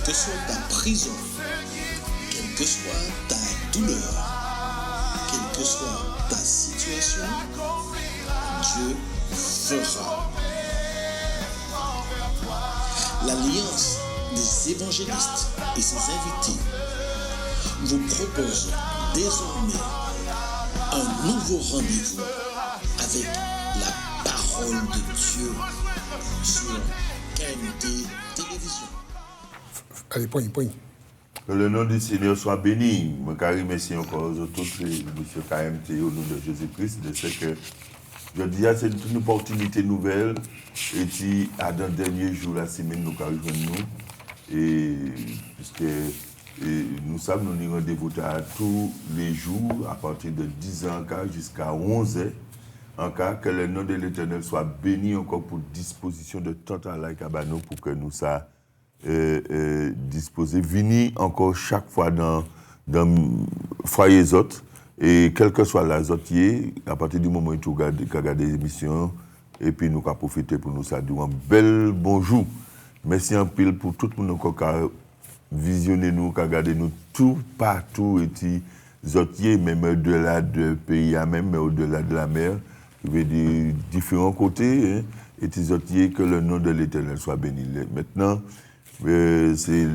que soit ta prison, quelle que soit ta douleur, quelle que soit ta situation, Dieu fera. L'Alliance des évangélistes et ses invités vous propose désormais un nouveau rendez-vous avec la parole de Dieu sur KMT Télévision. Allez, point. Que le nom du Seigneur soit béni. Je remercie encore tous les monsieur KMT au nom de Jésus-Christ. Je sais que je dis c'est une opportunité nouvelle et puis à dans le dernier jour de la semaine nous allons nous et puisque nous savons nous avons rendez-vous tous les jours à partir de 10 ans jusqu'à 11 heures. En cas que le nom de l'Éternel soit béni encore pour disposition de temps à la cabano pour que nous ça disposer venir encore chaque fois dans foyer autres et quelle que soit la zotier à partir du moment où tu regardes des émissions et puis nous avons profité pour nous ça dire un bel bonjour. Merci en pile pour tout le monde qui a visionné nous, qui a regardé nous tout partout et puis zotier même au-delà de pays même mais au-delà de la mer. Je veux dire différents côtés hein, et zotier que le nom de l'Éternel soit béni. Maintenant c'est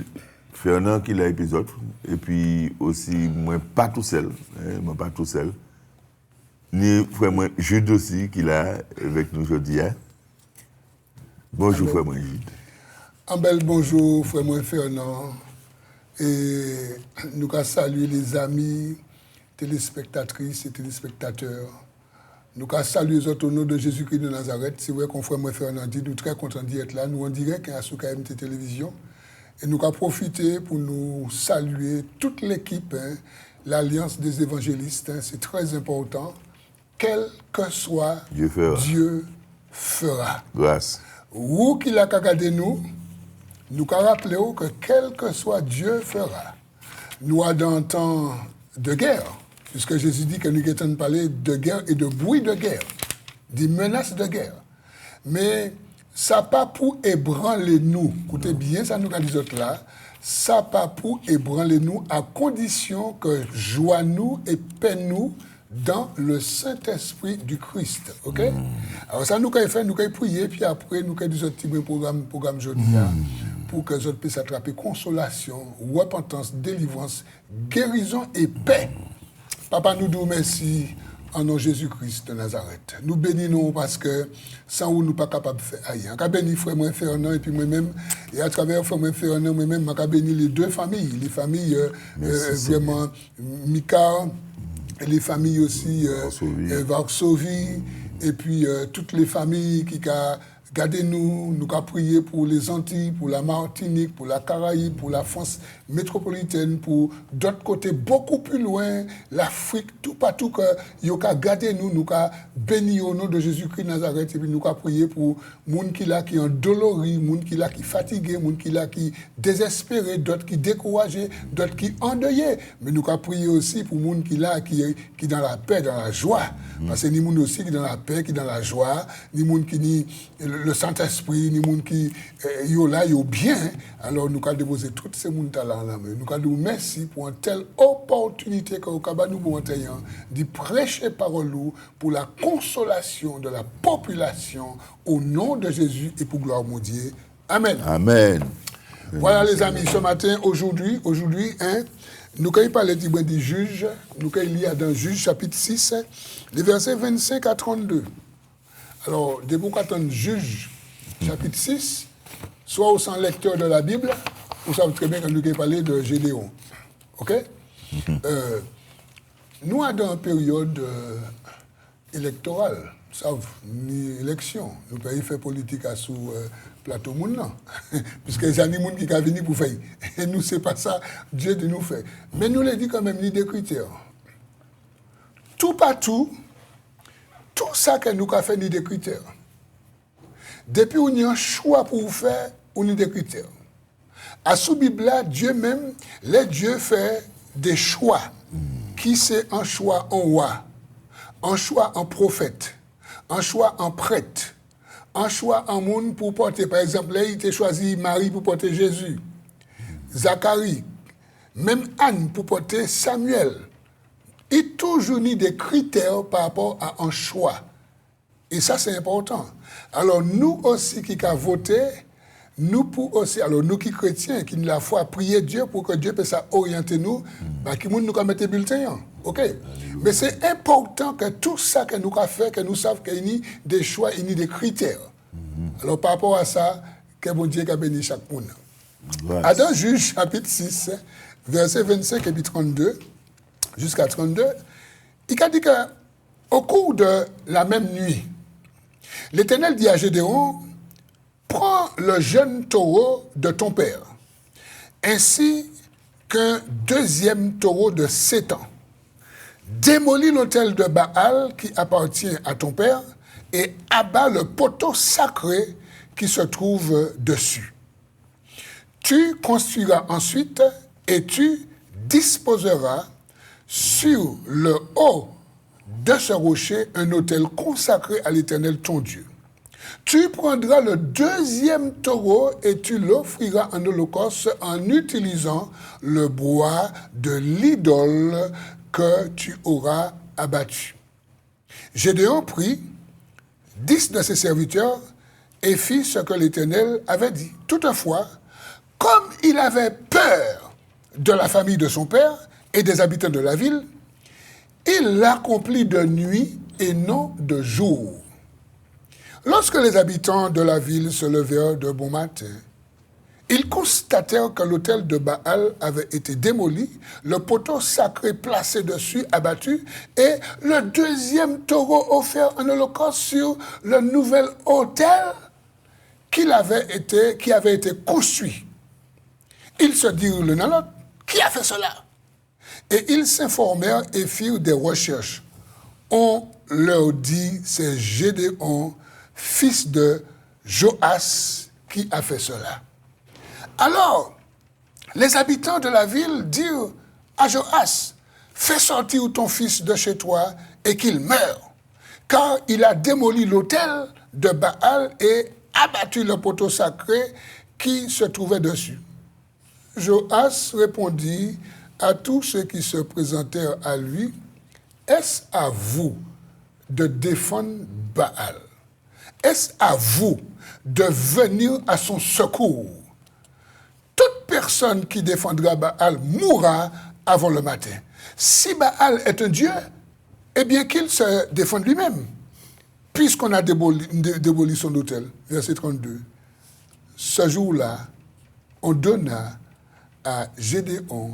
Fernand qui l'a épisode et puis aussi moi pas tout seul ni frère moi Jude aussi qui l'a avec nous aujourd'hui hein. Bonjour frère moi Jude. Un bel bonjour frère moi Fernand et nous allons saluer les amis téléspectatrices et téléspectateurs. Nous allons saluer les autres au nom de Jésus-Christ de Nazareth. C'est vrai qu'on frère moi Fernand dit, nous sommes très contents d'être là. Nous en direct à sous KMT Télévision. Et nous allons profiter pour nous saluer toute l'équipe, hein, l'Alliance des évangélistes. Hein, c'est très important. Quel que soit Dieu fera. Grâce. Où qu'il a regardé nous allons rappeler que quel que soit Dieu fera. Nous avons dans un temps de guerre. Puisque Jésus dit que nous allons parler de guerre et de bruit de guerre, des menaces de guerre. Mais ça pas pour ébranler nous. Écoutez bien, ça nous a dit autres là. Ça pas pour ébranler nous à condition que joie nous et paix nous dans le Saint-Esprit du Christ. OK? Alors ça nous allons faire, nous allons prier, puis après nous allons dire un petit programme aujourd'hui pour que les autres puissent attraper consolation, repentance, délivrance, guérison et paix. Papa, nous disons merci en nom de Jésus-Christ de Nazareth. Nous bénissons parce que sans vous, nous ne sommes pas capables de faire rien. Je bénis frère moi Fernand et puis moi-même. Et à travers frère moi Fernand, moi-même, je bénis les deux familles. Les familles vraiment Mika, les familles aussi Varsovie, et puis toutes les familles qui gardez-nous, nous avons prié pour les Antilles, pour la Martinique, pour la Caraïbe, pour la France métropolitaine, pour d'autres côtés beaucoup plus loin, l'Afrique, tout partout que nous avons gardé nous avons béni au nom de Jésus-Christ de Nazareth et puis nous avons prié pour les gens qui sont endoloris, les gens qui sont fatigués, les gens qui sont désespérés, d'autres qui sont découragés, d'autres qui sont endeuillés. Mais nous avons prié aussi pour les gens qui sont dans la paix, dans la joie. Parce que les gens aussi qui sont dans la paix, qui sont dans la joie, les gens qui le Saint-Esprit, les gens qui sont là, ils sont bien. Alors nous avons déposé tous ces gens là. Nous avons merci pour une telle opportunité que nous avons de prêcher parole pour la consolation de la population au nom de Jésus et pour gloire mon Dieu. Amen. Amen. Voilà les amis, ce matin, aujourd'hui, hein, nous allons parler du juge, nous allons lire dans Juge chapitre 6, les versets 25 à 32. Alors, depuis qu'on attend Juge chapitre 6, soit au sans lecteur de la Bible, vous savez très bien que nous allons parler de Gédéon. OK? Nous sommes dans une période électorale. Vous savez, ni élection. Nous pouvons faire politique à sous plateau monde. Puisque les gens qui sont venus pour faire. Et nous, ce n'est pas ça, Dieu de nous faire. Mais nous le dit quand même, ni des critères. Tout partout, tout ça que nous avons fait, ni des critères. Depuis on y a un choix pour faire, on y a des critères. À sous Bible, Dieu même, les dieux fait des choix. Qui c'est un choix en roi, un choix en prophète, un choix en prêtre, un choix en monde pour porter. Par exemple, là, il a choisi Marie pour porter Jésus. Zacharie, même Anne pour porter Samuel, il toujours mis des critères par rapport à un choix. Et ça, c'est important. Alors, nous aussi qui avons voté, nous pour aussi, alors nous qui chrétiens, qui nous la foi, prier Dieu pour que Dieu puisse orienter nous, qui nous mettre bulletin. OK? Mais c'est important que tout ça que nous avons fait, que nous savons qu'il y a des choix, il y a des critères. Alors, par rapport à ça, que bon Dieu a béni chaque monde. À dans Juge, chapitre 6, versets 25 et 32, jusqu'à 32, il a dit qu'au cours de la même nuit, l'Éternel dit à Gédéon, prends le jeune taureau de ton père, ainsi qu'un deuxième taureau de 7 ans. Démolis l'autel de Baal qui appartient à ton père et abat le poteau sacré qui se trouve dessus. Tu construiras ensuite et tu disposeras sur le haut de ce rocher un autel consacré à l'Éternel ton Dieu. Tu prendras le deuxième taureau et tu l'offriras en holocauste en utilisant le bois de l'idole que tu auras abattu. Gédéon prit 10 de ses serviteurs et fit ce que l'Éternel avait dit. Toutefois, comme il avait peur de la famille de son père et des habitants de la ville, il l'accomplit de nuit et non de jour. Lorsque les habitants de la ville se levèrent de bon matin, ils constatèrent que l'autel de Baal avait été démoli, le poteau sacré placé dessus abattu, et le deuxième taureau offert en holocauste sur le nouvel autel qui avait été construit. Ils se dirent l'un à l'autre, qui a fait cela? Et ils s'informèrent et firent des recherches. On leur dit, c'est Gédéon, fils de Joas, qui a fait cela. Alors, les habitants de la ville dirent à Joas, fais sortir ton fils de chez toi et qu'il meure, car il a démoli l'autel de Baal et abattu le poteau sacré qui se trouvait dessus. Joas répondit à tous ceux qui se présentèrent à lui, est-ce à vous de défendre Baal? Est-ce à vous de venir à son secours? Toute personne qui défendra Baal mourra avant le matin. Si Baal est un dieu, eh bien qu'il se défende lui-même, puisqu'on a démoli son autel. Verset 32. Ce jour-là, on donna à Gédéon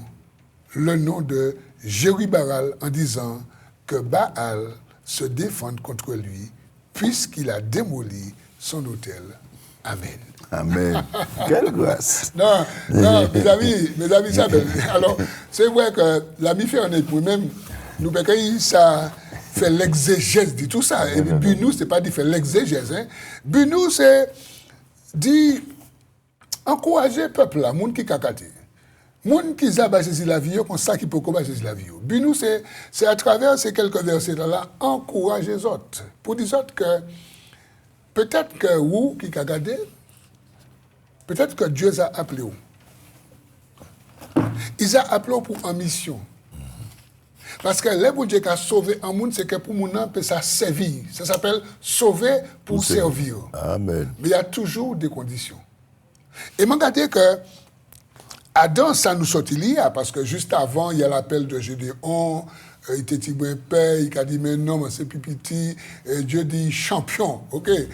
le nom de Jéribaal en disant que Baal se défende contre lui, puisqu'il a démoli son autel. Amen. Amen. Quelle grâce. Non, mes amis, ça, alors, c'est vrai que l'ami fait un pour même, nous, ça fait l'exégèse de tout ça. Et puis, nous, c'est pas dit faire l'exégèse. Hein. But nous, c'est dit encourager le peuple là, monde qui kakate. Monde qui a saisi la vie, comme ça qui peut saisir la vie. But nous, c'est à travers ces quelques versets là, encourager les autres. Pour dire autres que peut-être que vous qui kakate, peut-être que Dieu a appelé vous. Il a appelé pour une mission. Parce que le bon Dieu qui a sauvé un monde, c'est que pour mon âme peut ça servir. Ça s'appelle sauver pour servir. Amen. Mais il y a toujours des conditions. Et je regarde que Adam, ça nous sortit là, parce que juste avant, il y a l'appel de Gédéon, il était dit, père, il a dit, mais non, c'est plus petit, Dieu dit champion, ok, et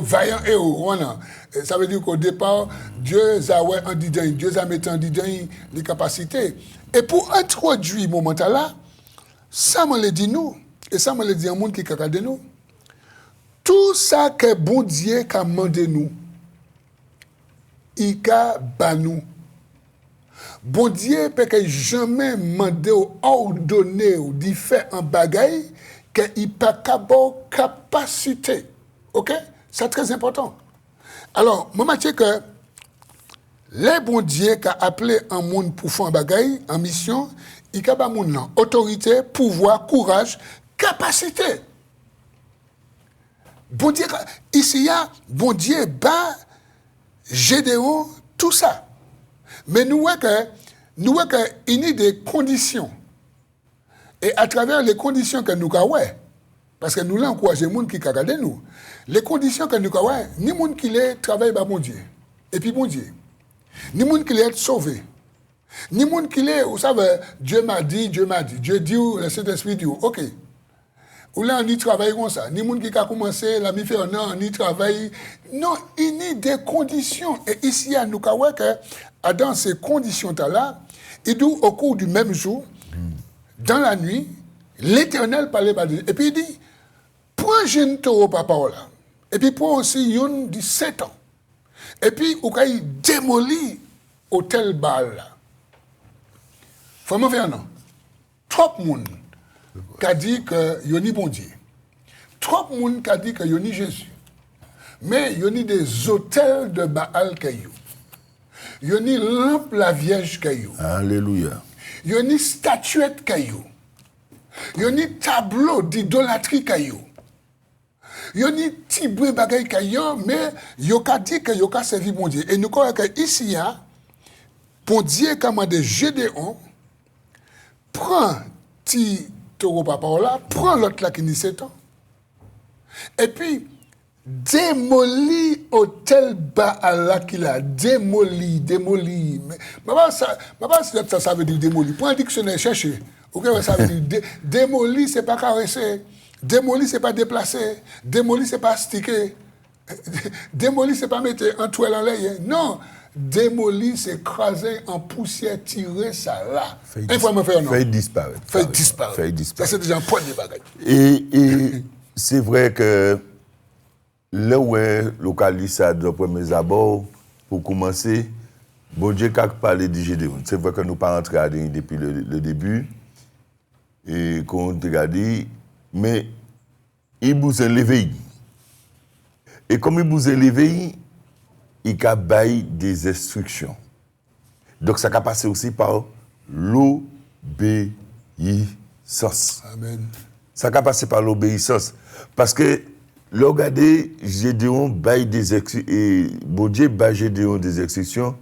vaillant héros, voilà. Ça veut dire qu'au départ, Dieu a Dieu a mis en dedans les capacités. Et pour introduire ce moment-là, ça me l'a dit nous, et ça me l'a dit un monde qui a regardé nous. Tout ça que bon Dieu a demandé nous, il a ban nous. Bon Dieu peut que jamais demandé ou ordonné ou dit fait un bagaille qu'il n'a pas capacité. OK? C'est très important. Alors, moi, je sais que les bon Dieu qui a appelé un monde pour faire un bagaille en mission, il a pas monde autorité, pouvoir, courage, capacité. Bon Dieu, ici, il y a bon Dieu, Gédéon, tout ça. Mais nous voyons qu'il y a des conditions. Et à travers les conditions que nous avons, parce que nous l'encourageons les gens qui regardent nous, les conditions que nous avons, ni les gens qui travaillent par bon Dieu, et puis bon Dieu, ni les gens qui sont sauvés, ni les gens qui vous savez, Dieu m'a dit, Dieu dit, le Saint-Esprit dit, ok. Ou là, on y travaille comme ça. Ni moun qui a commencé, la mi-faire, non, on y travaille. Non, il y a des conditions. Et ici, à nous, dans ces conditions-là, il dit au cours du même jour, dans la nuit, l'Éternel parlait par Dieu. Et puis il dit, prends jeune taureau par parole. Et puis prends aussi yon de 7 ans. Et puis, ou qu'il démolit hôtel Baal. Faut me faire non. Trop monde qui a dit que yon ni bon Dieu. Trop monde qui a dit que yon ni Jésus. Mais yon ni des hôtels de Baal caillou. Yon ni lampe la Vierge caillou. Alléluia. Yon ni statuette caillou. Yon ni tableau d'idolâtrie caillou. Yon ni tibre bagay caillou, mais yon ka dit que yon ka servi bon Dieu. Et nous croyons que ici, bon Dieu commande Gédéon, prends ti taureau papa là, prends l'autre là qui ni 7 ans. Et puis, démolit hôtel Baal là qu'il a. Démolit. Mais, ça veut dire démolir. Prends un dictionnaire, cherchez. Ok, ça veut dire démolir, c'est pas caresser. Démolir, c'est pas déplacer. Démolir, c'est pas sticker. Démolir, c'est pas mettre un toile en l'air. Non. Démolir, c'est écraser en poussière, tirer ça là. Fait disparaître. Ça, c'est déjà un point de bagage. Et c'est vrai que là où est localisé ça de premiers abords, pour commencer, bon Dieu a parlé de Gédéon. C'est vrai que nous ne pas rentré depuis le début, et qu'on a regardé, mais il vous a levé. Et comme il vous a levé, il a baillé des instructions. Donc ça a passé aussi par l'obéissance. Amen. Ça a passé par l'obéissance. Parce que, regardez, Gédéon baille des instructions, bon Dieu baille Gédéon des instructions,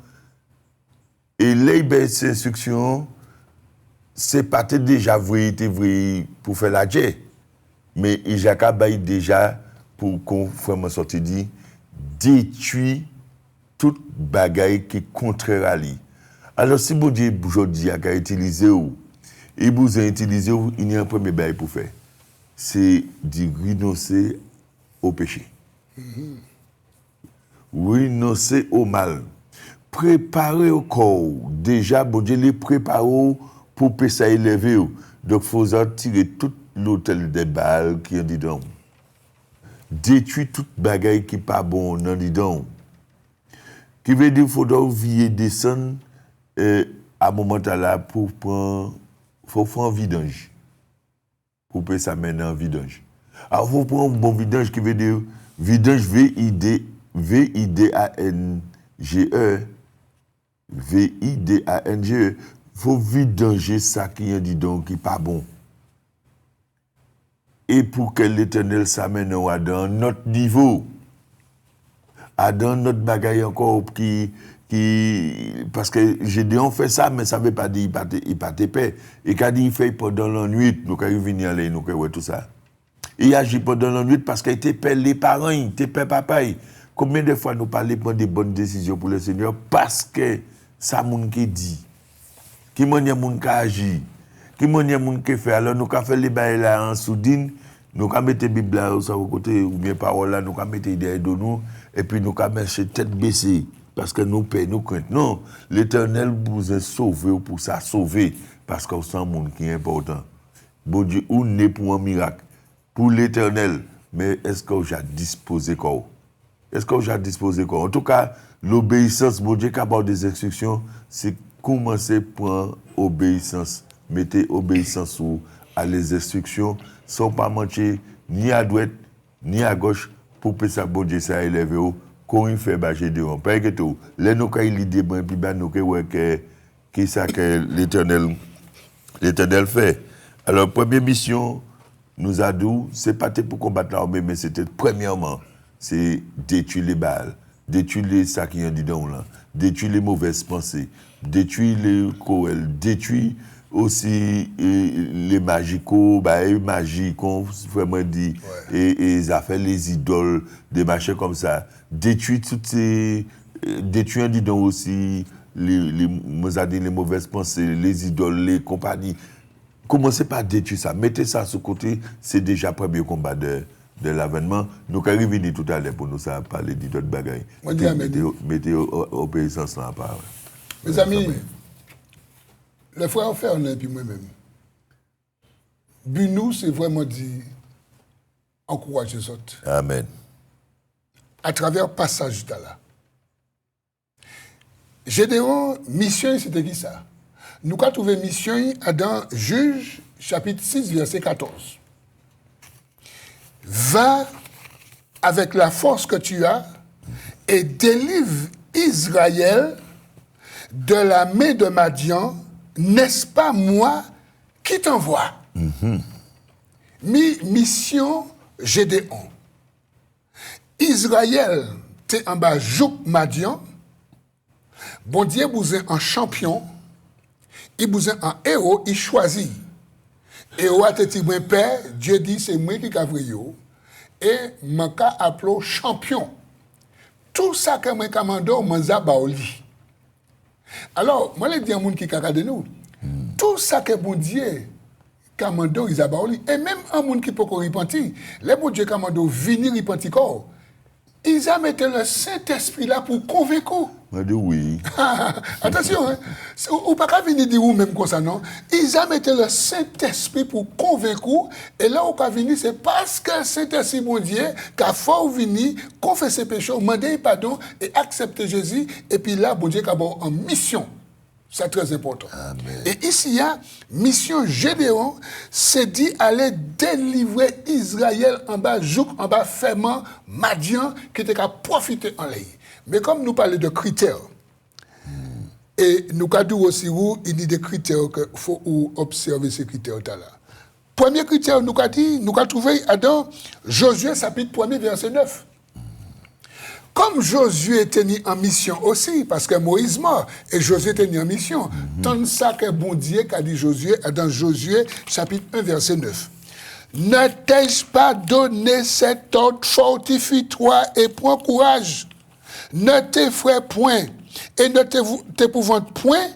et les ces instructions, c'est pas déjà vrai pour faire la guerre. Mais il a baille déjà pour qu'on vraiment sorti dit, détruire toute bagaille qui est contraire à lui. Alors, si bon Dieu aujourd'hui a utilisé ou, et vous a utilisé, il y a un premier bail pour faire. C'est de renoncer au péché. Renoncer au mal. Préparer au corps. Déjà, bon Dieu les prépare pour que ça élever. Donc, il faut tirer tout l'hôtel des balles qui est dedans. Détruire toute bagaille qui n'est pas bon dans dedans. Qui veut dire qu'il faut vivre descendre à un moment là pour prendre. Il faut faire un vidange. Pour que ça mène un vidange. Alors, il faut prendre un bon vidange qui veut dire vidange V-I-D-A-N-G-E. V-I-D-A-N-G-E. Il faut vidanger ça qui est dit donc, qui n'est pas bon. Et pour que l'Éternel s'amène à notre niveau, à dans notre bagaille encore qui parce que Gédéon fait ça, mais ça ne veut pas dire qu'il pas de paix. Et quand il fait pendant la nuit, nous quand il vient aller, nous quand tout ça. Il agit pendant la nuit parce qu'il était père les parents, il était père papa. Combien de fois nous parlons prendre des bonnes décisions pour le Seigneur parce que ça moun qui dit, qui manière moun qui agit, qui manière moun qui fait. Alors nous quand fait les bails là en soudine, nous quand mettre Bible là au côté ou bien parole là, nous quand mettre derrière de nous et puis nous quand mettre tête baissée. Parce que nous payons, nous craintons. Non, l'Éternel vous a sauvé pour ça sauver. Parce qu'on sent un monde qui est important. Bon Dieu, ou n'est pour un miracle. Pour l'Éternel. Mais est-ce que j'ai disposé quoi? Est-ce que j'ai disposé quoi? En tout cas, l'obéissance, bon Dieu, qui a des instructions, c'est commencer par obéissance. Mettez obéissance à les instructions, sans pas mentir ni à droite, ni à gauche, pour que ça, bon Dieu, ça élève. Quand il fait Gédéon, pas que tout. Les nous quand il dit bon puis nous que ça que l'Éternel fait. Alors première mission nous a dit c'est pas pour combattre l'armée mais c'était premièrement c'est détruire les balles. détruire les ça qui en dedans là, détruire les mauvaises pensées, détruire les coels, détruire aussi les magicaux, les magiques, qu'on vraiment dit, et ça fait les idoles, des machins comme ça, détruire toutes ces, détruire dedans aussi les mauvaises pensées, les idoles, les compagnies. Commencez par détruire ça, mettez ça sur côté, c'est déjà le premier combat de l'avènement. Nous allons revenir tout à l'heure pour nous parler d'autres bagailles. Mettez obéissance là à part. Mes amis, le frère Fernand et moi-même, but nous, c'est vraiment dit encourager les autres. Amen. À travers le passage là. Gédéon, mission, c'était qui ça? Nous avons trouvé mission dans Juge, chapitre 6, verset 14. Va avec la force que tu as et délivre Israël de la main de Madian, n'est-ce pas moi qui t'envoie? Mission Gédéon. Israël, t'es en bas, Jouk Madian. Bon Dieu, vous êtes un champion, il vous êtes un héros, il choisit. Et au dit, mon père, Dieu dit, c'est moi qui ai et je appelé champion. Tout ça que je commande, je baoli. Alors, moi, je dis à gens qui regardent nous, tout ça que bon Dieu commande, ils baoli. Et même un monde qui peut repentir, les bon Dieu commande venir repentir corps. Ils ont mis le Saint-Esprit là pour convaincre. Oui. Attention, hein. Ou pas qu'à venir dire ou même comme ça, non. Ils ont mis le Saint-Esprit pour convaincre. Et là où qu'à venir, c'est parce que le Saint-Esprit, mon Dieu, qu'a fait venir, confesser ses péchés, demander pardon et accepter Jésus. Et puis là, bon Dieu, qu'a en mission. C'est très important. Amen. Et ici, il y a mission Gédéon, c'est dit aller délivrer Israël en bas, Jouk, en bas, Ferment, Madian, qui était qu'à profiter en l'air. Mais comme nous parlons de critères, et nous avons aussi où il y a des critères qu'il faut observer ces critères-là. Premier critère, nous avons dit, nous avons trouvé dans Josué, chapitre 1, verset 9. Comme Josué était en mission aussi, parce que Moïse mort, et Josué était en mission. Tant ça que bon Dieu qu'a dit Josué, dans Josué, chapitre 1, verset 9. Ne t'ai-je pas donné cet ordre, fortifie-toi et prends courage. Ne t'effraie point et ne t'épouvante point,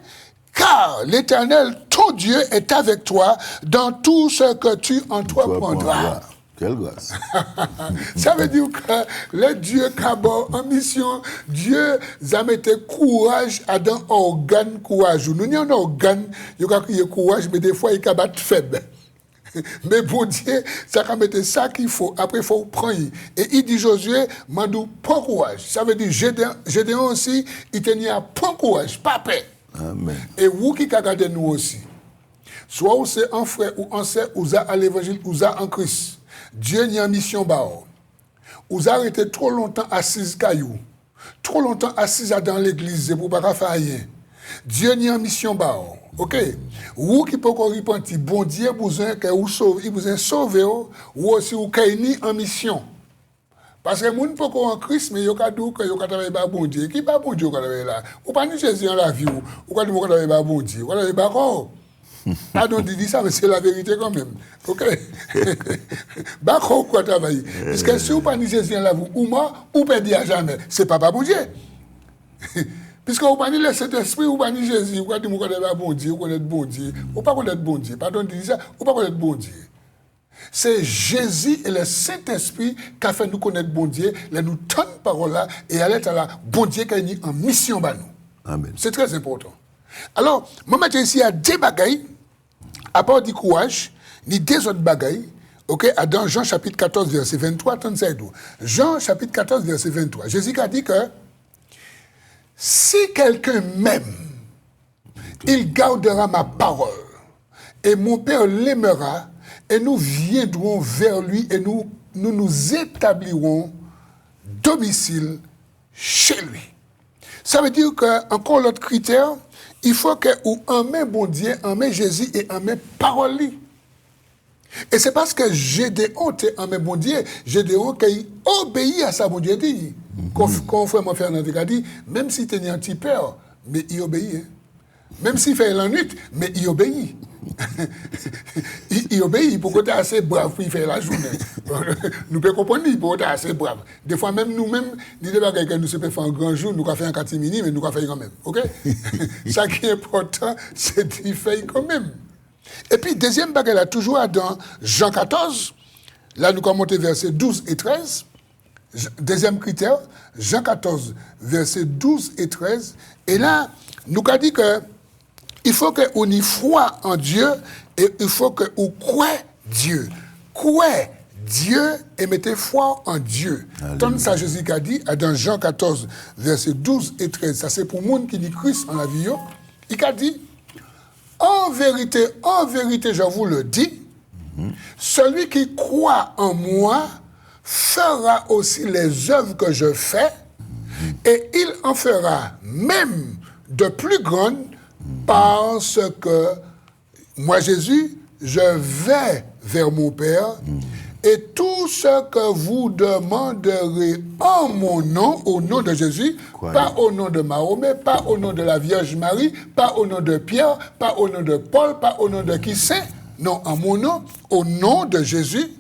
car l'Éternel, ton Dieu, est avec toi dans tout ce que tu entreprendras. Quelle grâce. Ça veut dire que le Dieu qui a en mission, Dieu a mis courage à dans organe courage. Nous avons un organe, il y a crié courage, mais des fois il a battu faible. Mais pour Dieu, ça a mis ça qu'il faut. Après, il faut prendre. Et il dit Josué, mandou, prends courage. Ça veut dire Gédéon aussi, il tenait à prendre courage, pas peur. Amen. Et vous qui regardez nous aussi, soit vous c'est un frère ou un sœur, ou à l'évangile, ou en Christ. Dieu n'y a mission bao. Vous arrêtez trop longtemps assis caillou, trop longtemps assis dans l'église pour pas faire rien. Dieu n'y a mission bao. OK. Vous qui peut repentir, bon Dieu besoin que vous sauve, il vous a sauvé ou aussi vous ni en mission. Parce que moun peut en Christ mais yo ka dou que yo ka travailler ba bon Dieu. Qui ba bon Dieu ka travailler là? Ou pas ni Jésus en la vie ou ka dou ka travailler ba bon Dieu. Voilà ba ko. Pardon de dire ça, mais c'est la vérité quand même. OK? Bah, quoi travailler? Parce que si vous pas Jésus en la vie, ou moi, ou perdez à jamais. C'est pas bon Dieu. Puisque vous pas le Saint-Esprit, ou pas Jésus, vous pas dire que bon Dieu, vous connaissez bon Dieu, ou pas connaître bon Dieu. Pardon de dire ça, ou pas connaître bon Dieu. C'est Jésus et le Saint-Esprit qui a fait nous connaître bon Dieu, les nous tendre parole là, et aller à la bon Dieu qui est en mission par nous. Amen. C'est très important. Alors, moi, je ici à deux bagailles, à part du courage, ni deux autres bagailles, ok, dans Jean chapitre 14, verset 23, 37. Jean chapitre 14, verset 23. Jésus a dit que si quelqu'un m'aime, il gardera ma parole, et mon Père l'aimera, et nous viendrons vers lui, et nous établirons domicile chez lui. Ça veut dire que, encore l'autre critère, il faut que ou aimer bon Dieu, aimer Jésus et aimer parole. Et c'est parce que Gédéon était un même bon Dieu, Gédéon qui obéit à ça, bon Dieu dit. Quand frère Fernand a dit, même si tu es un petit père, mais il obéit. Hein. Même s'il fait la nuit, mais il obéit. il obéit. Pourquoi tu es assez brave pour faire la journée? Nous pouvons comprendre, pourquoi tu es assez brave. Des fois, même nous-mêmes, nous ne pouvons pas faire un grand jour, nous pouvons faire un catimini, mais nous pouvons faire quand même. OK? Ça qui est important, c'est qu'il fait quand même. Et puis, deuxième bagarre, là, toujours dans Jean 14, là, nous commençons versets 12 et 13. Deuxième critère, Jean 14, versets 12 et 13. Et là, nous avons dit que il faut qu'on y foi en Dieu et il faut qu'on croit Dieu. Croit Dieu et mettez foi en Dieu. Tant ça, Jésus a dit, dans Jean 14, versets 12 et 13, ça c'est pour le monde qui dit Christ en la vie, il a dit, en vérité, je vous le dis, celui qui croit en moi fera aussi les œuvres que je fais, et il en fera même de plus grandes, parce que moi, Jésus, je vais vers mon Père, et tout ce que vous demanderez en mon nom, au nom de Jésus, pas au nom de Mahomet, pas au nom de la Vierge Marie, pas au nom de Pierre, pas au nom de Paul, pas au nom de qui c'est, non, en mon nom, au nom de Jésus,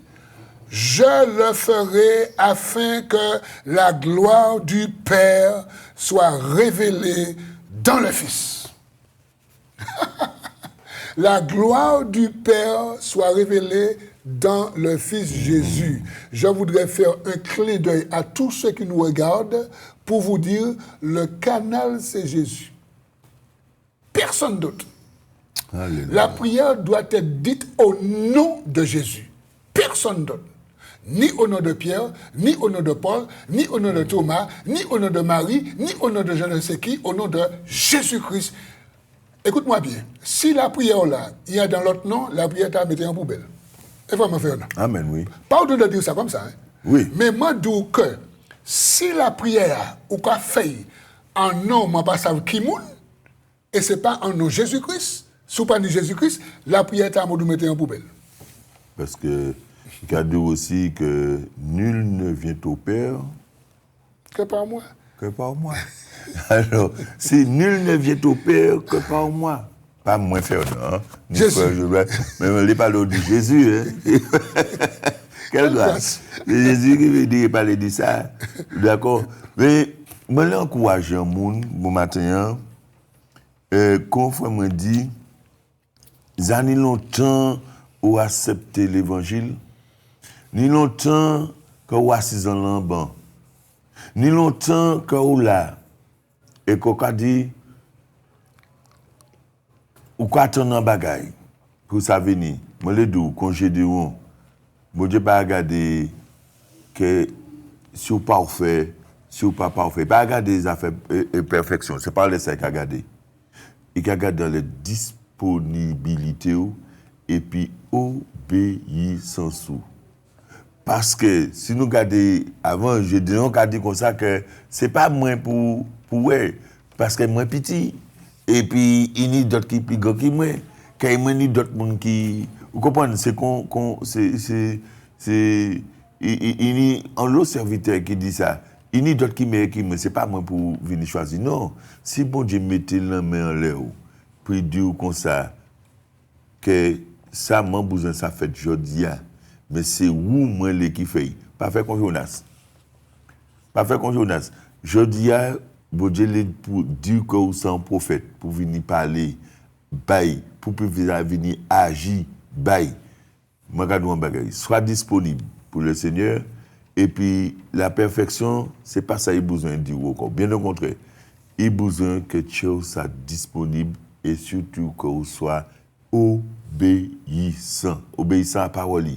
je le ferai afin que la gloire du Père soit révélée dans le Fils. La gloire du Père soit révélée dans le Fils Jésus. Je voudrais faire un clin d'œil à tous ceux qui nous regardent pour vous dire, le canal, c'est Jésus. Personne d'autre. Alléluia. La prière doit être dite au nom de Jésus. Personne d'autre. Ni au nom de Pierre, ni au nom de Paul, ni au nom de Thomas, ni au nom de Marie, ni au nom de je ne sais qui, au nom de Jésus-Christ. Écoute-moi bien. Si la prière là, il y a dans l'autre nom, la prière t'a mis en poubelle. Et vraiment faire non. Amen, oui. Pas de dire ça comme ça. Hein? Oui. Mais moi, je dis que si la prière ou qu'a fait en nom, moi pas savoir qui moun, et c'est pas en nom Jésus-Christ, sous pas ni Jésus-Christ, la prière t'a mis en poubelle. Parce que il a dit aussi que nul ne vient au Père que par moi. Que par moi. Alors, si nul ne vient au Père que par moi. Pas moins faire, non. Jésus. Mais on ne parle de Jésus. Hein? Quelle grâce. C'est Jésus qui veut dire parler de ça. D'accord. Mais je l'encourage un monde, bon matin, quand frère me dit, ça ni longtemps ou accepter l'évangile, ni longtemps qu'on assis dans l'emban, ni longtemps qu'on là, et qu'on a dit, ou qu'on attend un bagage pour ça venir. Moi, les deux, quand j'ai dit, moi, je ne pas regarder que si vous parfait, si vous pas parfait, pas regarder les affaires et perfection, c'est pas les ça qu'il a regardé. Il a regardé dans les disponibilités et puis obéissance. Parce que si nous regardons avant, je dis on a dit comme ça que c'est pas moins pour ouais, parce que moins petit et puis il y a d'autres qui plus grand que moi, qu'il y a d'autres monde qui vous comprenez, c'est il y a un lot serviteur qui dit ça. Il y a d'autres qui me c'est pas moi pour venir choisir. Non, si bon Dieu mettait la main en l'air pour dire comme ça que ça m'a besoin ça fait jodi a. Mais c'est où moi les qui fait pas faire comme Jonas. Pas faire comme Jonas. Jodi a bon Dieu pour dire que vous êtes un prophète pour venir parler bail pour venir agir bail. Moi garde un bagage. Sois disponible pour le Seigneur et puis la perfection c'est pas ça il besoin de dire encore. Bien au contraire. Il a besoin que Dieu soit disponible et surtout que vous soyez obéissant à la parole.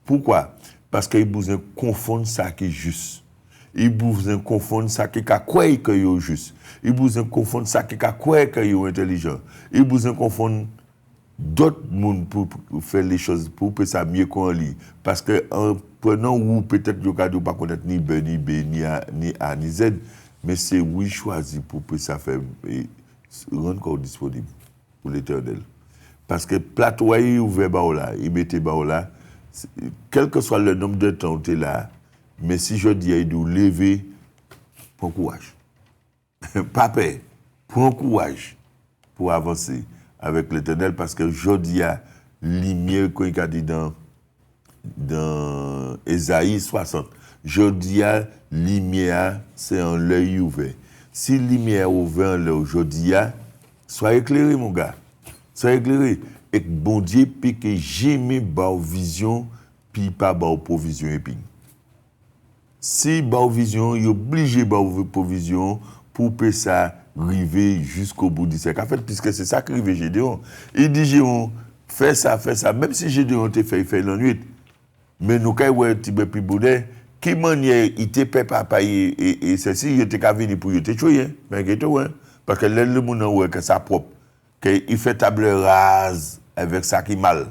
Pourquoi? Parce qu'il a besoin de confondre ça qui est juste. Il a besoin de confondre ça qui est quoi que est juste. Il a besoin de confondre ça qui est quoi que est intelligent. Il a besoin de confondre d'autres monde pour faire les choses, pour que ça mieux qu'on lit. Parce que en prenant ou peut-être le cas de pas connaître ni B, ni B, ni A, ni Z, mais c'est oui choisi pour que ça fait rendre corps disponible pour l'Éternel. Parce que plateau il ouvert là, il mettait là, quel que soit le nombre de temps où tu es là, mais si je dis il doit lever, prends courage. Pas peur, prends courage pour avancer avec l'Éternel, parce que je dis à lumière qu'on a dit dans Ésaïe 60. Je dis à lumière, c'est un l'œil ouvert. Si lumière ouvert je dis à, sois éclairé mon gars. Sois éclairé. Et que bon Dieu pique jamais ba vision puis pas ba provision et puis. Si ba vision, il obligé ba provision pour que ça arriver jusqu'au bout du cercle. En fait, puisque c'est ça qui arrive Gédéon. Il dit Gédéon, fais ça, même si Gédéon te fait la nuit. Mais nous quand ouais petit peu plus boudet, qui manière il te paie papa et ceci, il te ka venir pour te tuer, mais parce que le monde ouais que ça propre, que il fait table rase avec ça qui mal.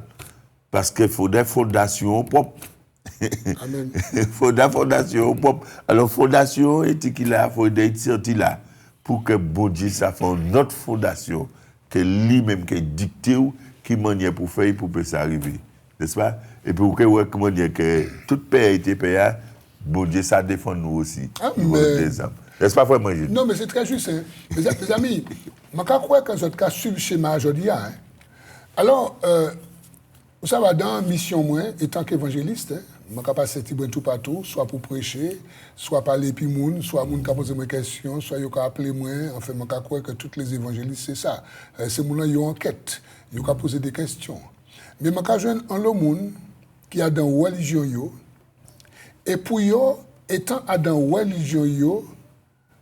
Parce que faut des fondations propres. Amen. Faut des fondations propres. Alors fondation et qu'il a faut des sorti là pour que bon Dieu ça fasse notre fondation que lui-même qui dicté ou qui manière pour faire pour que ça arrive. N'est-ce pas? Et puis, comment dire que toute paix a été payée, bon Dieu, ça défend nous aussi. N'est-ce pas vraiment juste? Non, mais c'est très juste. Hein. Mes amis, je crois que ce cas suit le schéma aujourd'hui. Hein. Alors, vous savez, dans mission, moi, étant qu'évangéliste, je suis passé tout partout, soit pour prêcher, soit parler puis moun, soit moun qui pose mes questions, soit yo appeler moi. Enfin, je crois que tous les évangélistes, c'est ça. C'est moun qui ont enquête, ils ont posé des questions. Mais je suis un monde qui a dans la religion, et pour eux, étant dans la religion,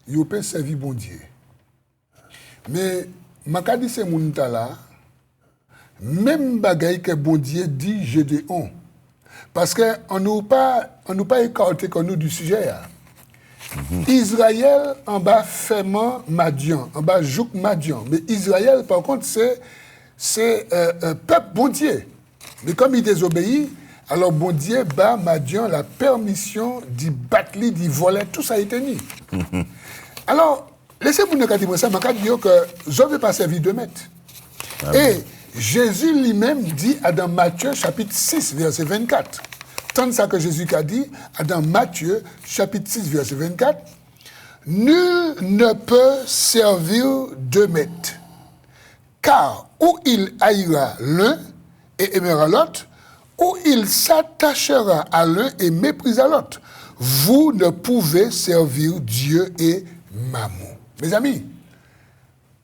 ils peuvent servir bon Dieu. Mais je dis ces gens-là, même bagaille que bon Dieu dit Gédéon. Parce qu'on n'a pas écarté comme nous du sujet. Israël en bas Féman Madian, en bas Jouk Madian. Mais Israël, par contre, c'est peuple bon Dieu. Mais comme il désobéit, alors bon Dieu bat Madian la permission d'y battre, d'y voler, tout ça a été mis. Alors, laissez-moi nous dire ça, je dire que je ne vais pas servir de maître. Et Jésus lui-même dit dans Matthieu chapitre 6, verset 24. Tant ça que Jésus a dit dans Matthieu chapitre 6, verset 24. Nul ne peut servir deux maîtres. Car ou il haïra l'un et aimera l'autre, ou il s'attachera à l'un et méprisera l'autre. Vous ne pouvez servir Dieu et Mammon. Mes amis,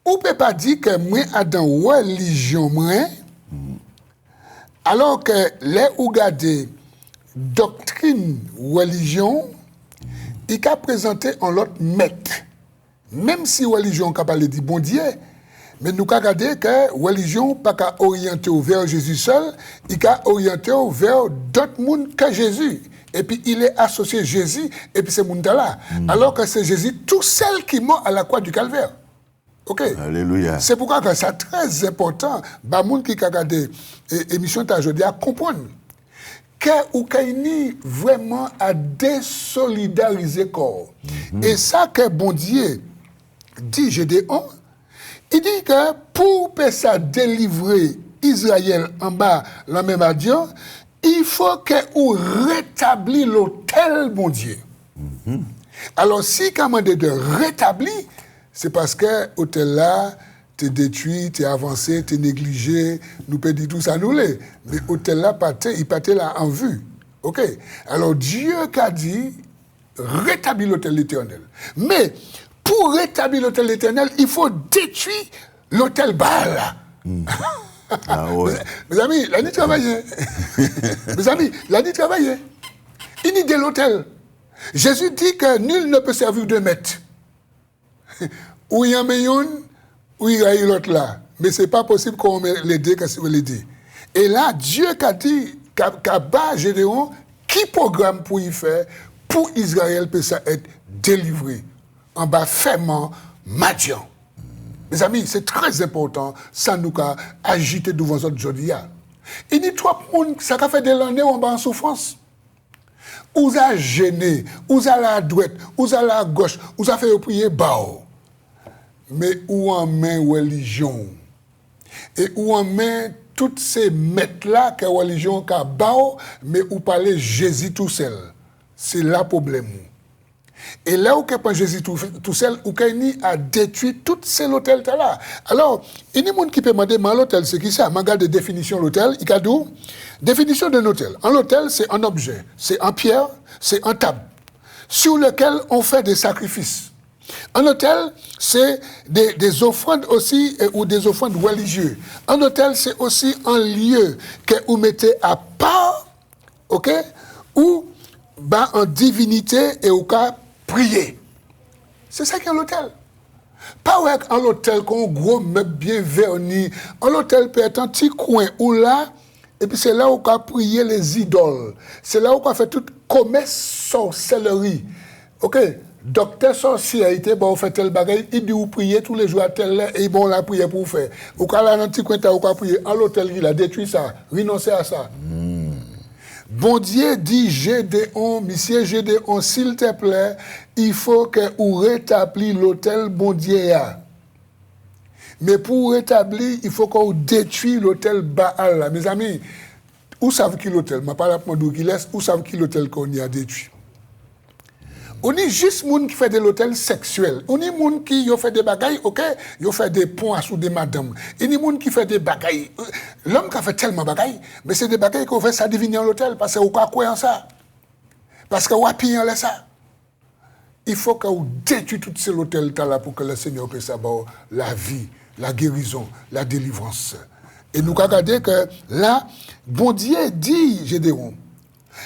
on ne peut pas dire que moi, dans la religion, alors que les ou regardez doctrine, religion, il a présenté en l'autre maître. Même si religion a parlé du bon Dieu, mais nous avons regardé que la religion n'a pas orienté vers Jésus seul, il a orienté vers d'autres mondes que Jésus. Et puis il est associé à Jésus, et puis c'est monde-là. Alors que c'est Jésus, tout seul qui mort à la croix du Calvaire. Ok? Alléluia. C'est pourquoi que c'est très important, les gens qui ont regardé l'émission d'aujourd'hui à comprendre que ou qu'il vraiment à désolidariser corps. Et ça que bon Dieu dit Gédéon, il dit que pour ça délivrer Israël en bas la même adieu, il faut que ou rétablir l'autel bon Dieu. Alors si commandé de rétablir, c'est parce que l'autel là t'es détruit, t'es avancé, t'es négligé, nous peut dire tout ça nous l'est. Mais l'autel là il partait là en vue. OK? Alors Dieu a dit rétablir l'autel éternel. Mais pour rétablir l'autel éternel, il faut détruire l'autel Baal. Ah ouais. Mes amis, la nuit travaillait. Mes amis, la nuit travaillait. Il dit de l'autel. Jésus dit que nul ne peut servir de maître. Ou il y a un million, ou il y a l'autre là. Mais ce n'est pas possible qu'on met les deux, qu'on les deux. Et là, Dieu a dit, qu'a bas Gédéon, qui programme pour y faire, pour Israël peut ça être délivré. En bas, Féman Madian. Mes amis, c'est très important, ça nous a agité devant notre aujourd'hui. Il dit, trois personnes, ça a fait des années en bas en souffrance. Ou ça a gêné, ou ça a la droite, ou ça a la gauche, ou ça a fait prier bas. Mais où en main religion, Et où on met toutes ces maîtres-là que la religion a bao, mais où parler Jésus tout seul. C'est là le problème. Et là où on Jésus tout seul, où on a détruit tout ces hôtels là. Alors, il y a des gens qui peuvent demander, mais l'hôtel, c'est qui ça? Je regarde la définition de l'hôtel. Il y a deux définition d'un hôtel. Un hôtel, c'est un objet, c'est en pierre, c'est en table, sur lequel on fait des sacrifices. Un hôtel, c'est des offrandes aussi, ou des offrandes religieuses. Un hôtel, c'est aussi un lieu que vous mettez à part, ok, où en divinité et au cas prier. C'est ça qu'est l'hôtel. Pas avec un hôtel qu'on gros meuble bien verni. Un hôtel peut être un petit coin où là, et puis c'est là où on a prié les idoles. C'est là où on a fait toute commerce sorcellerie. Ok, docteur sorcière, bon, on fait tel bagage, il dit vous priez tous les jours à tel heure, et bon, la prière pour faire. Ou quand là, dans un petit coin, on a prié à l'hôtel, il a détruit ça, renoncé à ça. Bon Dieu dit Gédéon, monsieur Gédéon, s'il te plaît, il faut que vous rétablissiez l'hôtel bon Dieu. Mais pour rétablir, il faut qu'on détruise l'hôtel Baal. Là. Mes amis, où savent qui l'hôtel? Je ne parle pas de qui laisse, où savent qui l'hôtel qu'on y a détruit? On est juste des gens qui fait de l'hôtel sexuel. On est des gens qui fait des bagailles, ok? Ils fait des points sous des madames. Il y a des gens qui fait des bagailles. L'homme qui a fait tellement de bagailles, mais c'est des bagailles qu'on fait ça deviner en l'hôtel parce qu'on a quoi en ça? Parce qu'on a payé en ça. Il faut qu'on détruise tout ces hôtels là pour que le Seigneur puisse savoir la vie, la guérison, la délivrance. Et nous regardons que là, bon Dieu dit, Gédéon,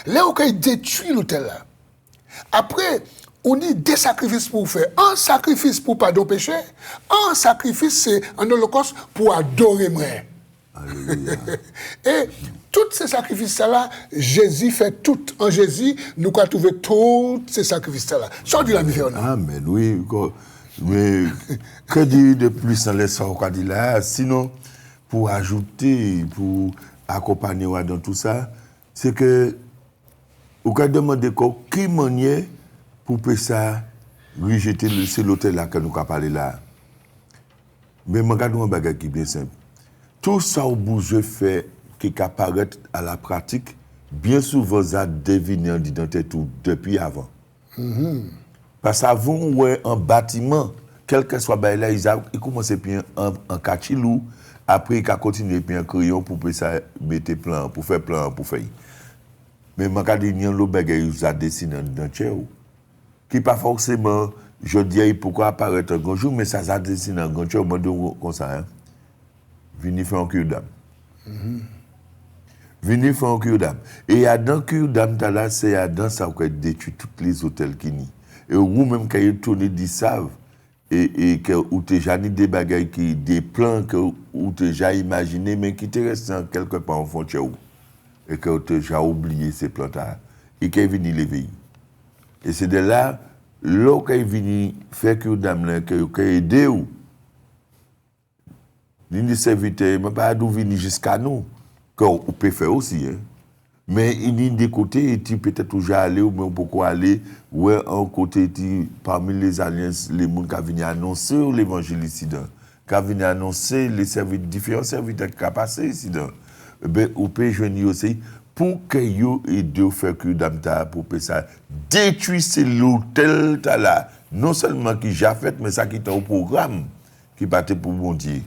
là où il détruit l'hôtel là, après, on dit des sacrifices pour faire. Un sacrifice pour pardon péché, un sacrifice c'est un holocauste pour adorer moi. Et tous ces sacrifices-là, Jésus fait tout. En Jésus, nous avons trouvé tous ces sacrifices-là. Sans dire la misère. Amen, oui. Mais que dire de plus dans les sorts qu'on dit là? Sinon, pour ajouter, pour accompagner dans tout ça, c'est que vous pouvez demander quelle manière pour ça rejeter l'hôtel là que nous avons parlé là. Mais je regarde un bagage qui est bien simple. Tout ça au bout je fais qui apparaît à la pratique, bien souvent ça devine en identité tout depuis avant. Parce qu'avant, ouais, un bâtiment, quel que soit là, il commence bien en cachilou, après il a continué puis en crayon pour ça mettre plan, pour faire plan, pour faire. Mais je regarde il y a le bagage qui a dessiné dans le qui pas forcément, je dis pourquoi apparaître un grand jour, mais ça a dessiné un grand jour, comme ça. Hein? Venez faire un cure d'âme. Venez faire un cure d'âme. Et dans le cure d'âme, c'est dans ça qu'on détruit tous les hôtels qui n'y. Et vous-même, quand vous tournez, ils savent. Et que vous avez déjà des bagages, des plans que vous avez déjà imaginés, mais qui te restent quelque part en fond de chez vous. Et que vous avez déjà oublié ces plans-là. Et qu'ils viennent l'éveiller. Et c'est de là, qu'ils viennent faire cure d'âme, qu'ils aident vous. Les serviteurs, mais pas d'où venir jusqu'à nous, qu'on peut faire aussi. Hein. Mais il y a des côtés, tu peut-être toujours aller, ou même pourquoi aller, ouais, un côté, parmi les alliances, les gens qui viennent annoncer l'évangile ici, qui viennent annoncer les différents serviteurs qui ont passé ici, ben, on peut joindre aussi, pour que vous aidez à faire que d'Amta, pour que ça détruise l'hôtel là, non seulement qui j'ai fait, mais ça qui est au programme, qui battait pour bon Dieu.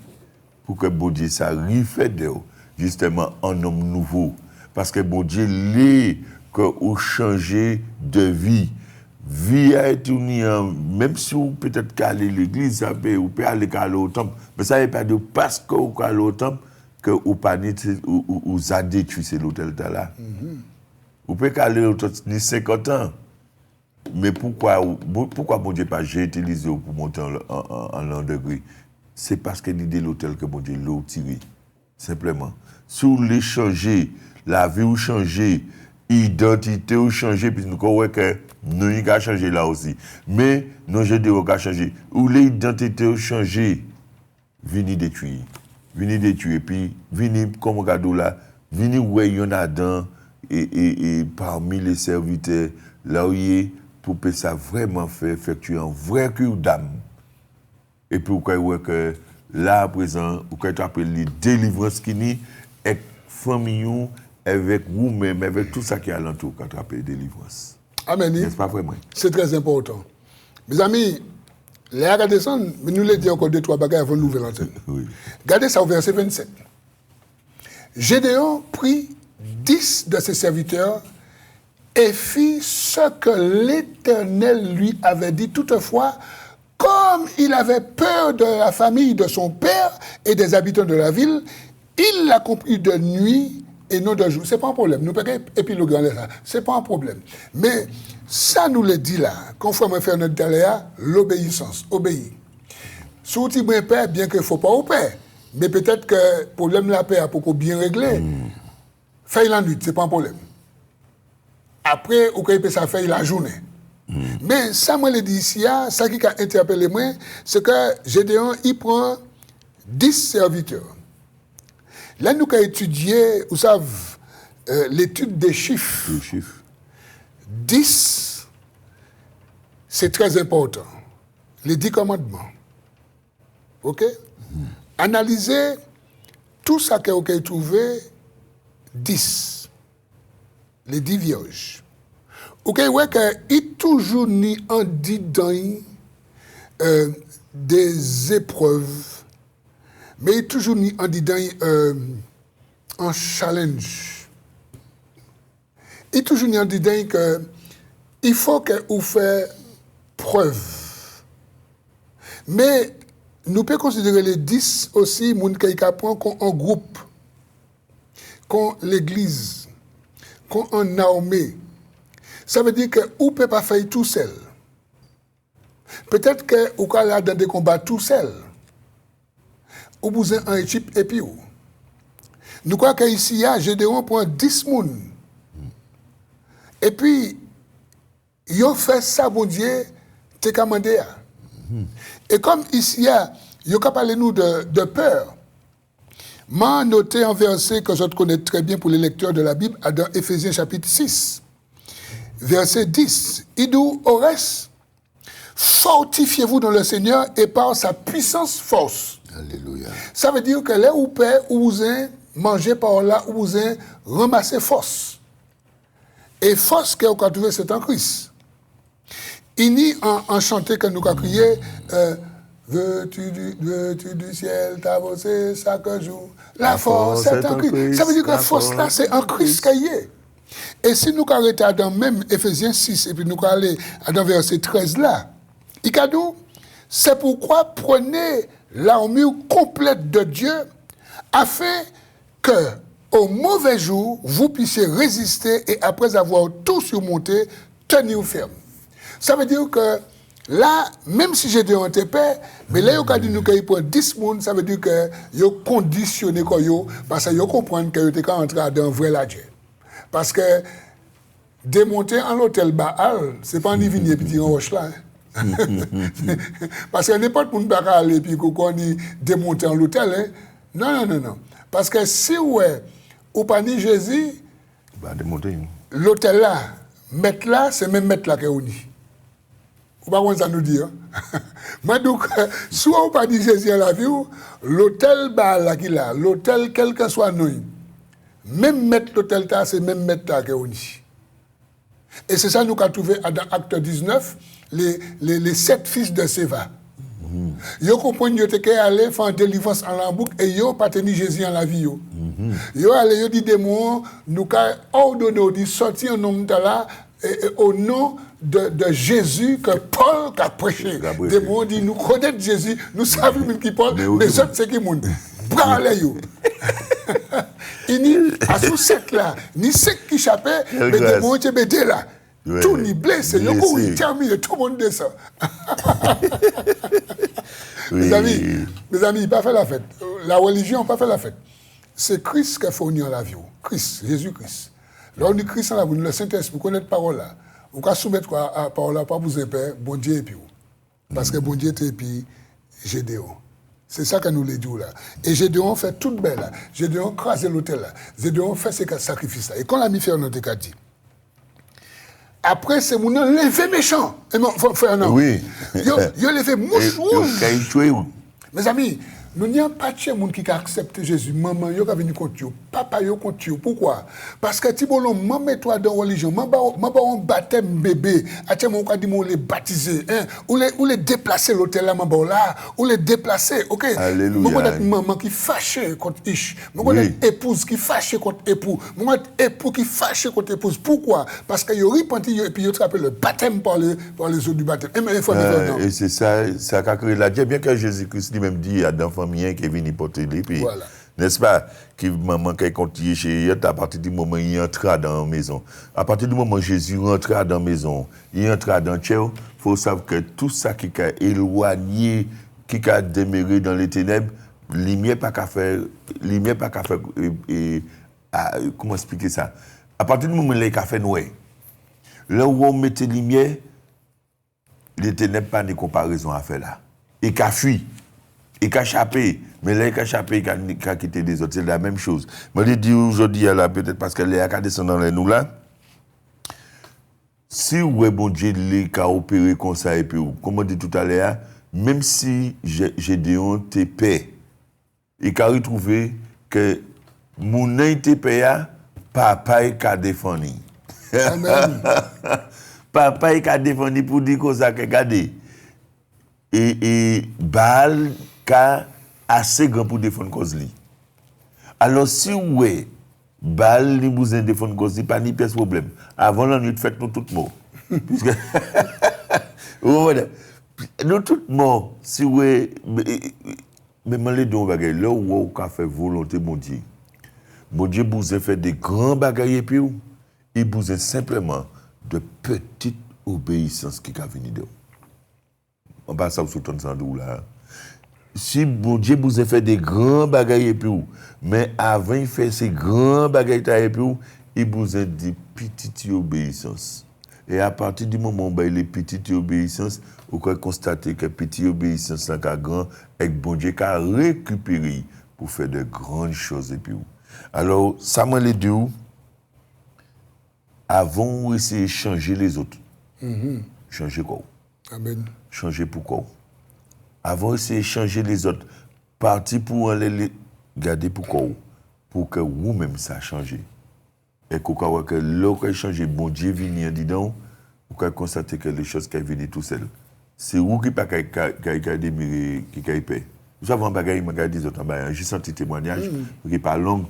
Pour que bon Dieu ça refait de justement un homme nouveau parce que bon Dieu l'est que ou changer de vie a été même si vous peut-être qu'aller l'église ça peut ou peut aller au temple mais ça n'est pas de parce que vous allez au temple que vous pas ou a détruit l'hôtel là vous pouvez aller au temple 50 ans mais pourquoi bon Dieu pas j'ai utilisé pour monter en l'an degré. C'est parce que l'idée de l'hôtel que bon Dieu l'a tiré. Simplement. Si vous voulez changer, la vie ou changer, l'identité ou changer, puis nous croyons que nous avons changé là aussi. Mais nous avons changé. Ou l'identité ou changer, venez détruire. Venez détruire. Puis, venez, comme regardez là, venez où il y en a dans, et parmi les serviteurs, là où il est, pour que ça vraiment faire effectuer un vrai cure d'âme. Et puis, vous voyez que là, à présent, vous pouvez appeler les délivrances qui ni avec famille, avec vous-même, avec tout ça qui est alentour, quand vous appelez délivrance. Amen. N'est-ce pas vraiment? C'est très important. Mes amis, les gars descendent, mais nous les disons encore 2-3 bagages avant de nouvelle antenne. Oui. Regardez ça au verset 27. Gédéon prit 10 de ses serviteurs et fit ce que l'Éternel lui avait dit. Toutefois, comme il avait peur de la famille de son père et des habitants de la ville, il l'accomplit de nuit et non de jour. Ce n'est pas un problème. Nous pouvons épiloguer là. Ce n'est pas un problème. Mais ça nous le dit là. Conformément à notre Daléa, l'obéissance. Obéir. Surtout mon père, bien qu'il ne faut pas au père. Mais peut-être que le problème de la paix a beaucoup bien réglé. Faire la nuit, ce n'est pas un problème. Après, on peut ça faire la journée. Mais ça, moi, je dis ici, ça qui a interpellé moi, c'est que Gédéon, il prend 10 serviteurs. Là, nous avons étudié, vous savez, l'étude des chiffres. Les chiffres. 10, c'est très important. Les 10 commandements. OK? Analysez tout ça que vous avez trouvé, 10. Les 10 vierges. Ok, ouais, qu'il toujours ni en dedans des épreuves, mais il toujours ni en dedans un challenge. Il toujours ni en dedans que il faut que vous fassiez preuve. Mais nous pouvons considérer les 10 aussi, moun qui apprend qu'on en groupe, qu'on l'église, qu'on en armée. Ça veut dire que vous ne pouvez pas faire tout seul. Peut-être que vous pouvez aller dans des combats tout seul. Vous avez un équipe et puis où. Nous croyons qu'ici, Gédéon prend 10 personnes. Et puis, ils ont fait ça, bon Dieu, t'es commandé. Et comme ici, ils ont parlé nous de peur. M'a noté un verset que je connais très bien pour les lecteurs de la Bible, dans Éphésiens chapitre 6. Verset 10, il dit au reste, fortifiez-vous dans le Seigneur et par sa puissance force. Alléluia. Ça veut dire que là où vous avez mangé par là, où vous avez ramassé force. Et force que vous avez trouvé, c'est en Christ. Il y a un chanté que nous avons crié, veux-tu du ciel t'avancer chaque jour. La force est en Christ. Ça veut dire que la force là, c'est en Christ qu'il y est. Et si nous arrêtons dans même Éphésiens 6, et puis nous allons dans verset 13 là, il a dit, c'est pourquoi prenez l'armure complète de Dieu, afin que, au mauvais jour, vous puissiez résister et après avoir tout surmonté, tenir ferme. Ça veut dire que là, même si j'ai en paix, mais là, il a dit qu'il prend 10 personnes, ça veut dire que vous conditionné parce que vous comprenez que vous êtes entré dans un vrai ladje. Parce que démonter en l'hôtel Baal, ce n'est pas un divinier et puis en roche là. Parce que n'importe qui ne peut pas aller et puis qu'on démonter en l'hôtel. Hein. Non. Parce que si vous n'avez pas ni Jésus, l'hôtel là, mettre là, c'est même mettre là que vous dit. Vous ne pouvez pas nous dire. Mais donc, soit vous pas dit Jésus à la vie, l'hôtel Baal là qu'il a, l'hôtel quel que soit nous. Même mettre l'hôtel là, c'est même mettre là que vous dit. Et c'est ça nous avons trouvé dans Acte 19, les 7 fils de Séva. Ils comprennent qu'ils étaient allés faire une délivrance en Lambouk et ils n'ont pas tenu Jésus en la vie. Ils ont allé, ils ont dit des mots, nous avons ordonné de sortir un homme de là au nom de Jésus que Paul a prêché. Des mots dit, nous connaissons Jésus, nous savons qui Paul, mais autres c'est qui monde. Bralez yo. Il n'y a sous cette là, ni ce qui chappait, mais des mots qui étaient là. Tout ni blessé, il termine, tout le monde descend. Mes amis, pas fait la fête. La religion n'a pas fait la fête. C'est Christ qui a fourni en la vie. Christ, Jésus-Christ. Là, on dit Christ en la vie, le Saint-Esprit, connaître la parole là. On peut soumettre à la parole là, pas vous épais, bon Dieu et puis où. Parce que bon Dieu et puis Gédéon. C'est ça que nous les disons là. Et Gédéon fait toute belle là. Gédéon crase l'hôtel là. Gédéon fait ses sacrifices là. Et quand l'ami fait notre dit, après c'est mon levé méchant. Et non, frère non. Oui. Yo levé mouche rouge. Mes amis, Nous n'y a pas de monde qui a accepté Jésus. Maman, yo venu contre you. Papa, yo contre you. Pourquoi? Parce que si bon, maman, toi dans la religion, maman, on baptême bébé. Attends, on dit, on les baptiser. Hein? Ou les déplacer l'hôtel là, maman, là. Ou les déplacer. Ok? Alléluia. Maman, maman qui fâché contre Ish. Maman, épouse qui fâché contre époux. Maman, époux qui fâché contre épouse. Pourquoi? Parce que yo repenti, et puis yo trappé le baptême par les eaux du baptême. Et c'est ça qu'a créé la bien que Jésus-Christ lui-même dit à dans famille qui est venu porter les puis voilà. N'est-ce pas qui maman qui continue chez à partir du moment où il entra dans la maison. À partir du moment où Jésus rentra dans la maison, il entra dans il faut savoir que tout ça qui a éloigné, qui a demeuré dans les ténèbres, lumière pas qu'à faire comment expliquer ça? À partir du moment où il a fait noir. Là où on mettait lumière, les ténèbres pas de comparaison à faire là. Et qu'a fui, et qu'a échappé, mais là qu'a échappé, qu'a quitté les autres, c'est la même chose. Je me dis aujourd'hui là peut-être parce que les a descendu dans les nous là. Si ouais bon Dieu les qu'a opéré comme ça et puis comme on dit tout à l'heure, même si Gédéon t'es paix, et qu'a retrouvé que mon été paix papa est qu'a défendu. Amen. Papa est qu'a défendu pour dire que ça qu'a gardé. Et Baal qu'a assez grand pour défendre cause li. Alors si ouais Baal li besoin défendre cause li pas ni pièce problème. Avant la nuit fête nous tout mort. Puisque nous tout mort si ouais mais les deux bagages là où qu'a fait volonté mon Dieu. Mon Dieu vous a fait des grands bagages et puis il vous a simplement de petites obéissances qui a venu de vous. On passe ça sur ton sandou là. Si bon Dieu vous a fait des grands bagages et puis mais avant il fait ces grands bagages et puis il vous a dit petites obéissances. Et à partir du moment où il y a les petites obéissances, vous pouvez constater que petites obéissances là grand et bon Dieu a récupéré pour faire de grandes choses et puis. Alors ça m'a les deux avant essayer de changer les autres. Changer quoi? Amen. Changer pourquoi? Avant essayer de changer les autres, partir pour aller garder pourquoi? Pour que vous-même ça change. Et que l'autre changé, bon Dieu vient dedans, vous pouvez constater que les choses qui viennent tout seul. C'est vous qui pas qui démiré, qui paie. Vous savez, un bagage, il m'a dit des autres, j'ai senti témoignage, qui pas long.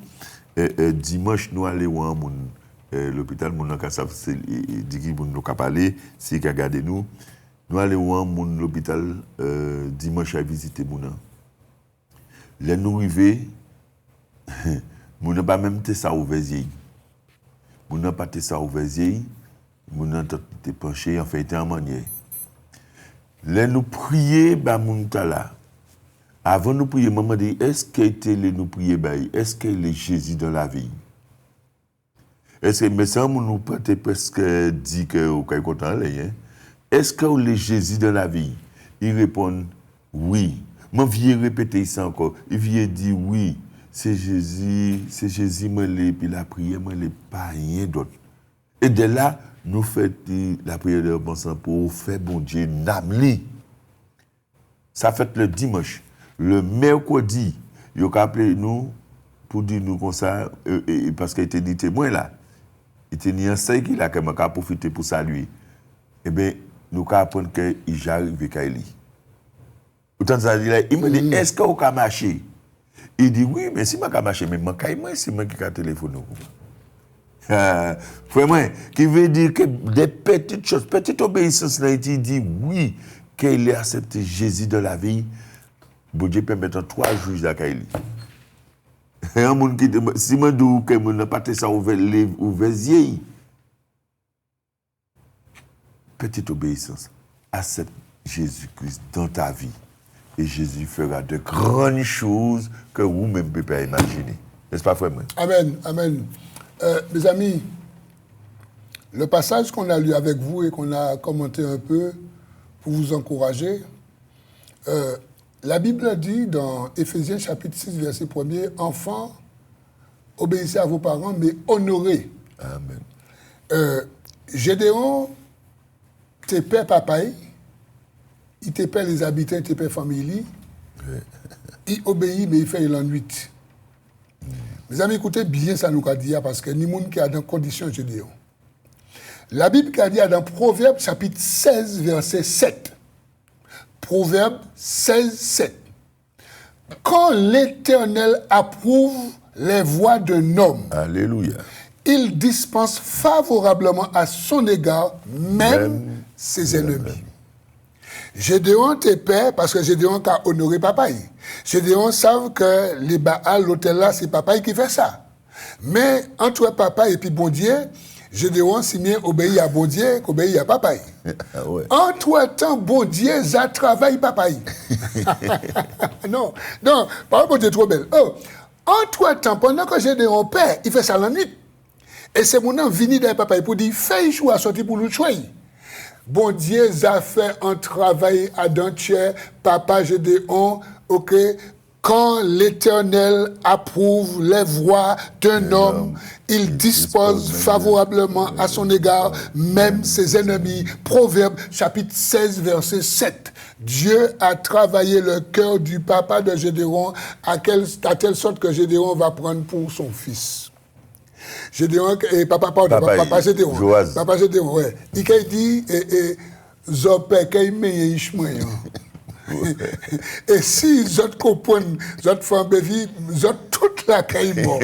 Dimanche, nous allons l'hôpital, mon nom, dit qu'il nous a parlé, c'est qu'il a gardé nous. Nous allons à l'hôpital dimanche à visiter mon nom. Là, nous arrivons, nous n'avons pas même été ça ouvert. Nous n'avons pas été ça ouvert. Nous n'avons pas été penché, en fait, était en manière. Là, nous prions, là. Avant de nous prier, maman dit, est-ce que nous prions, est-ce qu'il est Jésus dans la vie? Est-ce que, mais ça, nous prêtons presque dit que vous êtes content, est-ce que vous êtes Jésus dans la vie? Il répond, oui. Moi, je viens répéter ça encore. Il vient dire, oui, c'est Jésus, moi, puis la prière, moi, pas rien d'autre. Et de là, nous faisons la prière de repentance pour faire bon Dieu, namli. Ça fait le dimanche. Le mercredi, il a appelé nous pour dire nous comme ça, parce qu'il était dit témoin là. Il était dit un seul qui a profité pour saluer. Eh bien, nous apprenons qu'il j'arrive à lui. Autant ça dit là, il me dit, est-ce que vous avez marché? Il dit, oui, mais si je vais marcher, mais c'est moi qui ai téléphoné. Vraiment, qui veut dire que des petites choses, petites obéissances, là, il dit, oui, qu'il ait accepté Jésus dans la vie. Bon Dieu permet 3 jours à Kaili. Et un monde qui si je dis que je n'ai pas ça ouvert petite obéissance. Accepte Jésus-Christ dans ta vie. Et Jésus fera de grandes choses que vous-même ne pouvez pas imaginer. N'est-ce pas, frère? Amen, amen. Mes amis, le passage qu'on a lu avec vous et qu'on a commenté un peu pour vous encourager, la Bible dit dans Éphésiens chapitre 6, verset 1er, « Enfants, obéissez à vos parents, mais honorez. » Amen. Gédéon, tes pères papa, il te paie les habitants, il te paie famille. il obéit, mais il fait l'ennui. Mes amis, écoutez bien ça nous a dit, parce que ni monde qui a dans conditions Gédéon. La Bible qui a dit dans Proverbe chapitre 16, verset 7. Proverbe 16, 7. Quand l'Éternel approuve les voies d'un homme, Alléluia. il dispense favorablement à son égard même ses ennemis. Gédéon te paie parce que Gédéon a honoré papa. Gédéon savent que les Baal, l'hôtel là, c'est papa qui fait ça. Mais entre papa et puis bon Dieu, Gédéon si bien obéit à bon Dieu qu'obéit à papa. Ouais. Entre-temps, bon Dieu, ça travaille papa. non, par bon Dieu trop belle. Oh, entre-temps, pendant que Gédéon paie, il fait ça la nuit. Et c'est mon nom venu d'un papa pour dire, fais choix sortir pour nous choisir. Bon Dieu a fait un travail à dentier, papa Gédéon, ok, quand l'Éternel approuve les voies d'un homme, il dispose favorablement à son égard même ses ennemis. Proverbe chapitre 16, verset 7. Dieu a travaillé le cœur du papa de Gédéon à telle sorte que Gédéon va prendre pour son fils. Gédéon, et papa Gédéon. Joaz. Papa Gédéon, ouais. Il a dit, Zopé, qu'il m'a Ishmael. Et si les autres comprennent, les autres femmes de vie, les autres toute la caille mort.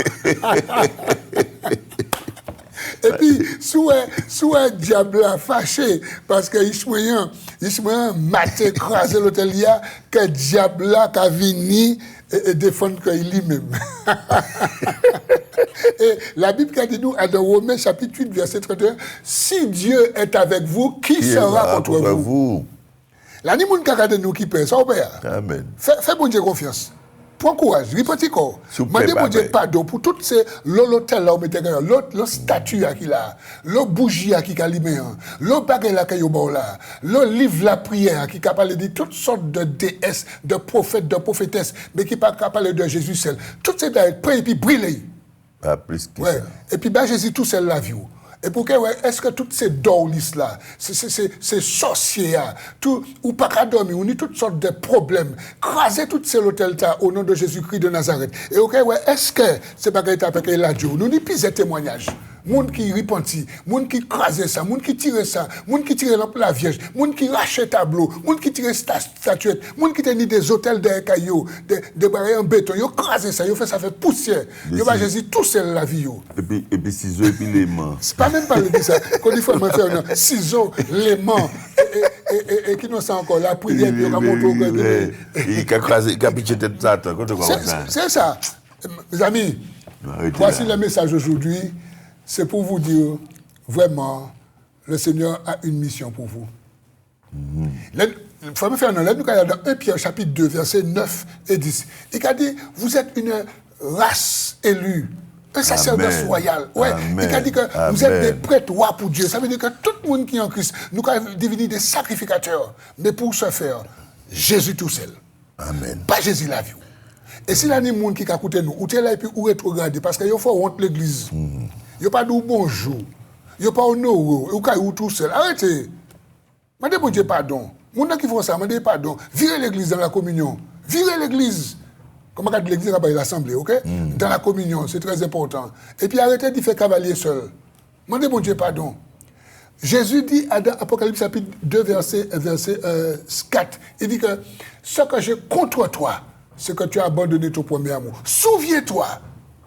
Et puis, sous un diable fâché, parce que Ishmael m'a écrasé l'hôtel, que diable a venu et défendre lui-même. Et la Bible a dit nous, dans Romains chapitre 8, verset 31, si Dieu est avec vous, qui sera contre vous? La ni moun kaka de nous qui paie, ça au père. Amen. Fais bon Dieu confiance. Prends courage, répétez quoi. Mandez bon Dieu pardon pour toutes ces l'hôtel là où mettez l'autre statue qui là, l'autre bougie qui allumé, l'autre bagage là qui est là, l'autre livre la prière qui capable de toutes sortes de déesses, de prophètes, de prophétesses, mais qui pas capable de Jésus seul. Toutes ces choses prient et puis briller. Pas plus que ouais. ça. Et puis bah Jésus tout seul la vie. Et pour que, ouais, est-ce que toutes ces dorlis là, ces sorciers là, tout, ou pas qu'à dormir, on a toutes sortes de problèmes, craser toutes ces hôtels là au nom de Jésus-Christ de Nazareth. Et ok, ouais, est-ce que c'est pas qu'il avec la Dieu, nous n'y pis témoignages. Moun qui repentit, moun qui crase ça, moun qui tire ça, moun qui tire la Vierge, moun qui rachète tableau, moun qui tire statuette, moun qui tenait des hôtels de cailloux, des barrières en béton, yo crase ça, yo fait ça fait poussière. Yo va Jésus tout seul la vie yo. Et puis ciseaux et puis les mains. C'est pas même parler de ça. Quand il faut me faire ciseaux, les mains et qui nous sent encore la prière puis on monte au cœur. Il a crasé, il a pitché tête ça, c'est ça. Mes amis, voici le message aujourd'hui. C'est pour vous dire, vraiment, le Seigneur a une mission pour vous. Il faut me faire dans 1 Pierre chapitre 2, versets 9 et 10. Il a dit, vous êtes une race élue, un sacerdoce royal. Ouais. Il a dit que vous êtes des prêtres rois pour Dieu. Ça veut dire que tout le monde qui est en Christ, nous avons devenu des sacrificateurs. Mais pour ce faire, Jésus tout seul. Amen. Pas Jésus la vie. Et si il y a des gens qui écoutent nous, ou là et puis ou rétrograder, parce qu'il faut honte l'église. Il n'y a pas de bonjour. Il n'y a pas de honoré. Il n'y a tout seul. Arrêtez. Mandez bon Dieu pardon. Les gens qui font ça, mandez pardon. Virez l'église dans la communion. Virez l'église. Comme on dit l'église, il y a l'assemblée, ok? Dans la communion, c'est très important. Et puis arrêtez de faire cavalier seul. Mandez bon Dieu pardon. Jésus dit dans Apocalypse chapitre 2, verset 4, il dit que ce que j'ai contre toi, c'est que tu as abandonné ton premier amour. Souviens-toi